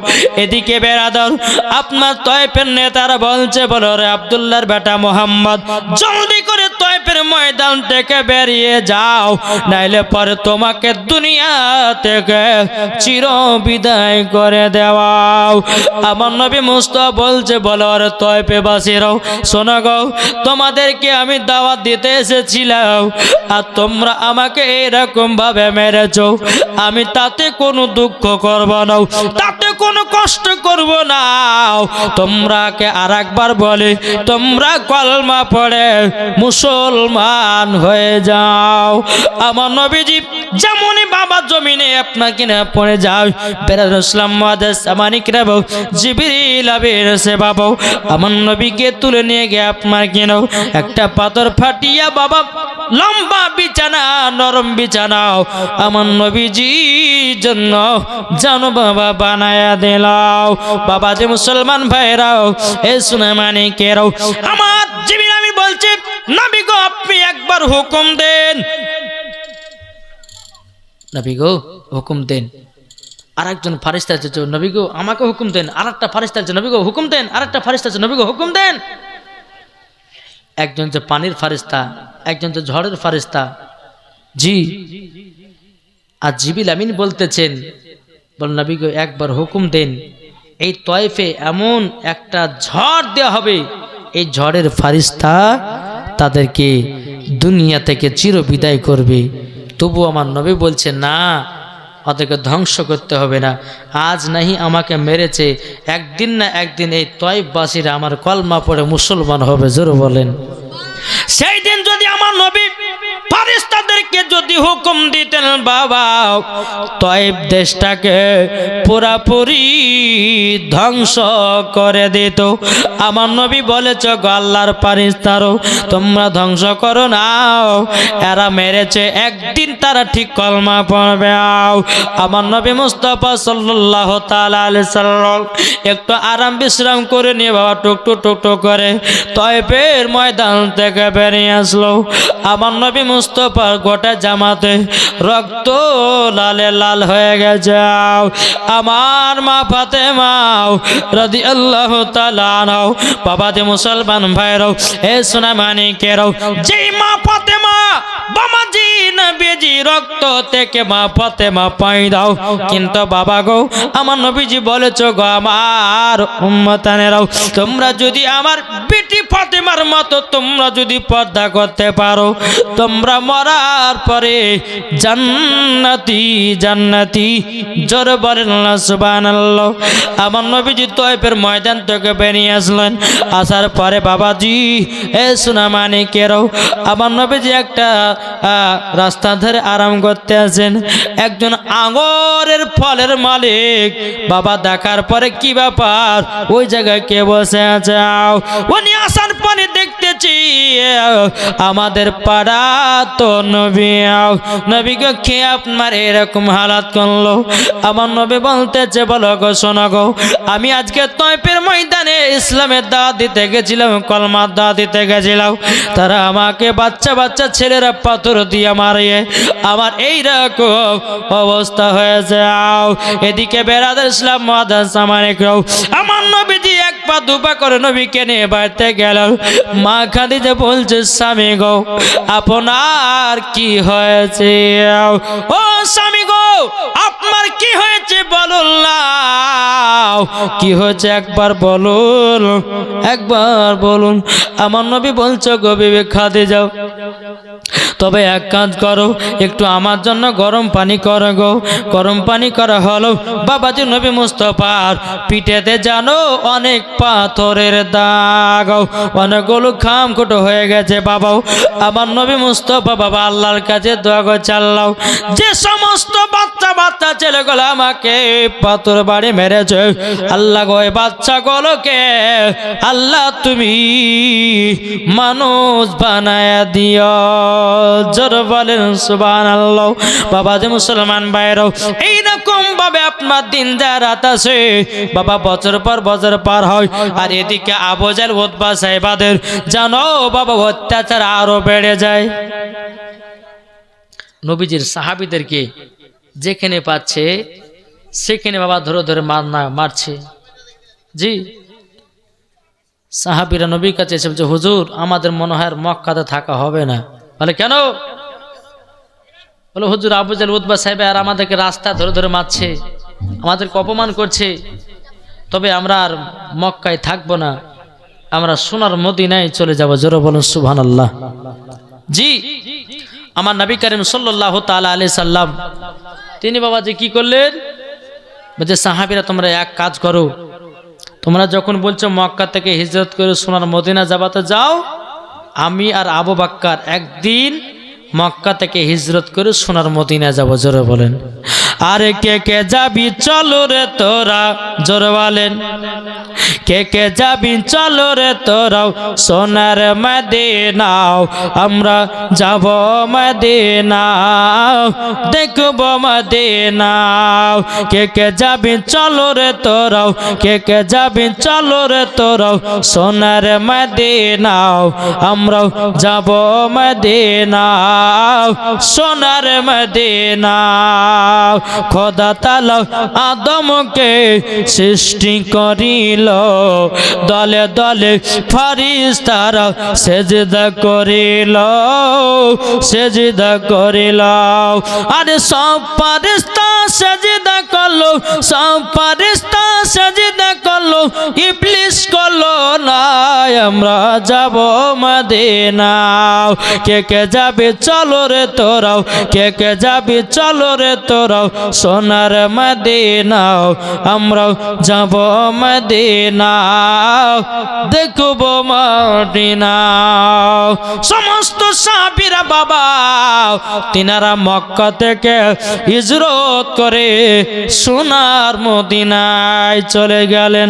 এদিকে বেরাদার আপনার তায়েফের নেতারা বলছে বলো রে আব্দুল্লাহর বেটা মুহাম্মদ জলদি করে তয়ফের ময়দান থেকে বেরিয়ে যাও, নাইলে পরে তোমাকে দুনিয়া থেকে চির বিদায় করে দেওয়াও। আমার নবী মুস্তাফা বলছে, বলো রে তয়ফে বাসীরাও, শোনো গো, তোমাদেরকে আমি দাওয়াত দিতে এসেছিলাম আর তোমরা আমাকে এরকম ভাবে মেরেছো, আমি তাতে কোনো দুঃখ করব না, তাতে কোনো কষ্ট করব না। তোমরাকে আর একবার বলে তোমরা কলমা পড়ে মুসলমান হয়ে যাও। আমার নবীজি যেমনই বাবা জমিনে আপনাকে না পড়ে যাও, বেরাদ ইসলাম মাদাস সামানিকরা বউ জিবরিল আবির সে বাবা আমার নবীকে তুলে নিয়ে গিয়ে আপনার কেন একটা পাথর ফাটিয়া বাবা লম্বা বিছানা, নরম বিছানাও আমার নবীজির জন্য জানো বাবা বানায়া দিলাও। বাবা যে মুসলমান ভাইরাও, এ শুনে মানিকেরাও, আমার জিবরিল আমিন বলছে, নবী গো আপনি একবার হুকুম দেন, নবী গো হুকুম দেন। আরেকজন ফারিস্তা আছে, নবী গো আমাকে হুকুম দেন। আরেকটা ফারিস্তা আছে, নবী গো হুকুম দেন। আরেকটা ফারিস্তা আছে, নবী গো হুকুম দেন। একজন যে পানির ফারিস্তা, একজন যে ঝড়ের ফারিস্তা। জি, আর জিবরিল আমিন বলতেছেন, বল নবী গো একবার হুকুম দেন, এই তয়ফে এমন একটা ঝড় দেওয়া হবে, এই ঝড়ের ফারিস্তা তাদেরকে দুনিয়া থেকে চির বিদায় করবে। তবু আমার নবী বলছে, না, ওদেরকে ধ্বংস করতে হবে না। আজ নাহি আমাকে মেরেছে, একদিন না একদিন এই তয়ফবাসীরা আমার কলমা পড়ে মুসলমান হবে। জোরে বলেন। সেই দিন যদি আমার নবী ফারিস্তাদেরকে যদি হুকুম দিতেন বাবা, তয়ফ দেশটাকে পুরাপুরি ধ্বংস করে দিত। আমার নবী বলেছ, গো আল্লাহর ফারিস্তারও তোমরা ধ্বংস করো না, এরা মেরেছে, একদিন তারা ঠিক কলমা পড়বে। আমার নবী মুস্তাফা সাল্লাল্লাহু তাআলা আলাইহি সাল্লাম একটু আরাম বিশ্রাম করে নিয়ে বাবা টুকটুক টুকটুক করে তয়ফের ময়দান থেকে বেরিয়ে আসলো। আমার নবী মুস্তাফার গোটা জামাতে রক্ত লালে লাল হয়ে গেছে। আমার মা ফাতেমা রাদিয়াল্লাহু তাআলা আনহা, বাবা যে মুসলমান ভাইরাও, এ সোনা মানিকেরাও, যেই মা ফাতেমা বাবাজি নবীজি রক্ত থেকে মা ফাতেমা পাই দাও, কিন্তু বাবা গো আমার নবীজি বলেছ, গো আমার উম্মতানেরাও, তোমরা যদি আমার বেটি ফাতেমার মতো তোমরা যদি পর্দা করতে পারো, তোমরা মরার পরে জান্নাতি জান্নাতি। জোরে বলেন না সুবহানাল্লাহ। আমার নবীজি তয়ফের ময়দান থেকে বেরিয়ে আসলেন। আসার পরে বাবাজি এ সোনা মানিকেরাও, আমার নবীজি একটা রাস্তা ধরে আরাম করতে আছেন। একজন আঙুরের ফলের মালিক বাবা দেখার পরে, কি ব্যাপার, ওই জায়গায় কে বসে আছে? উনি আসার পরে দেখতেছি আমাদের পাড়া তো নবী। নবীকে খেয়ে আপনার এরকম হালাত করলো। আমার নবী বলতেছে, বলো গো শোনো গো, আমি আজকে তয়ফের ময়দানে ইসলামের দাওয়াত দিতে গেছিলাম, কলমার দাওয়াত দিতে গেছিলাম, তারা আমাকে বাচ্চা বাচ্চা ছেলেরা পাথর দিয়ে মারিয়ে আমার এইরকম অবস্থা হয়েছে। এদিকে বেরাদার ইসলাম মাদাস আমানিকরাও, আমার নবীজি এক পা দুপা করে নবীকে নিয়ে বাড়িতে গেল। মা খাদিজা বলছে, স্বামী গো আপনার কি হয়েছে? ও স্বামী গো আপনার কি হয়েছে বলুন না, কি হয়েছে একবার বলুন, একবার বলুন। আমার নবী বলছো, গো বিবি খাদিজা, তবে এক কাজ করো, একটু আমার জন্য গরম পানি করো গো। গরম পানি করা হলো। বাবাজি নবী মুস্তাফার পিঠেতে জানো অনেক পাথরের দাগ, অনেকগুলো খামখুটো হয়ে গেছে বাবাও। আমার নবী মুস্তাফা বাবা আল্লাহর কাছে দোয়া করে চাল্লাও, যে সমস্ত বাচ্চা বাচ্চা ছেলেগুলো আমাকে পাথর বাড়ি মেরেছে, আল্লাহ গো এই বাচ্চাগুলোকে আল্লাহ তুমি মানুষ বানায়া দিও। জোর বলেন সুবহানাল্লাহ। বাবা যে মুসলমান ভাইরাও, এইরকম ভাবে আপনার দিন যা রাত আছে বাবা, বছর পর বছর পার হয়। আর এদিকে আবু জাহেল উতবা সাহেবাদের জানো বাবা অত্যাচার আরো বেড়ে যায়। নবীজির সাহাবীদেরকে যেখানে পাচ্ছে সেখানে বাবা ধরে ধরে মারছে। জি, সাহাবীরা নবীর কাছে এসে বলছে, হুজুর আমাদের মনে হয় আর মক্কাতে থাকা হবে না। বলে কেন? বলে হুজুর আবু জাহল উতবা সাহেব আর আমাদেরকে রাস্তা ধরে ধরে মারছে, আমাদেরকে অপমান করছে, তবে আমরা আর মক্কায় থাকবো না, আমরা সোনার মদিনায় চলে যাব। জোরে বলুন সুবহানাল্লাহ। জি, আমার নবী করিম সাল্লাল্লাহু তাআলা আলাইহি সাল্লাম তিনি বাবাজি কি করলেন? বলছে সাহাবীরা তোমরা এক কাজ করো, তোমরা যখন বলছো মক্কা থেকে হিজরত করে সোনার মদিনা যাবাতে যাও, আমি আর আবু বকর একদিন মক্কা থেকে হিজরত করে সোনার মদিনা যাব। জোরে বলেন। আরে কে কে যাবি চলো রে তোরা, জোরে বলেন। কে কে যাবি চলো রে তোরাও সোনার মদিনা, আমরা যাব মদিনা, দেখব মদিনা। কে কে যাবি চলো রে তোরাও, কে কে যাবি চলো রে তোরাও সোনার মদিনা, আমরা যাব মদিনা, সোনার মদিনা। খোদা তাআলা আদমকে সৃষ্টি করিল, দলে দলে ফেরেশতারা সেজদা করিল, সেজদা করিল। আরে সব ফেরেশতা সেজদা করলো, সব ফেরেশতা সেজদা করলো, ইবলিস করলো না। আমরা যাব মদিনা। কে কে যাবে চলো রে তোরাও, কে কে যাবে চলো রে তোরাও সোনার মদিনা, আমরাও যাব মদিনা, দেখব মদিনা। সমস্ত সাহাবীরা বাবা তিনারা মক্কা থেকে হিজরত করে সোনার মদিনায় চলে গেলেন।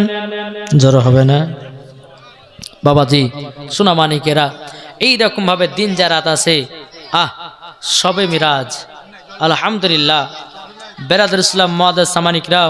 জোরে হবে না বাবাজি? সোনা মানিকেরা, এইরকম ভাবে দিন যা রাত আছে, সবে মিরাজ। আলহামদুলিল্লাহ। বেরাদুল ইসলাম মুআদ্দাস সামানিকরা,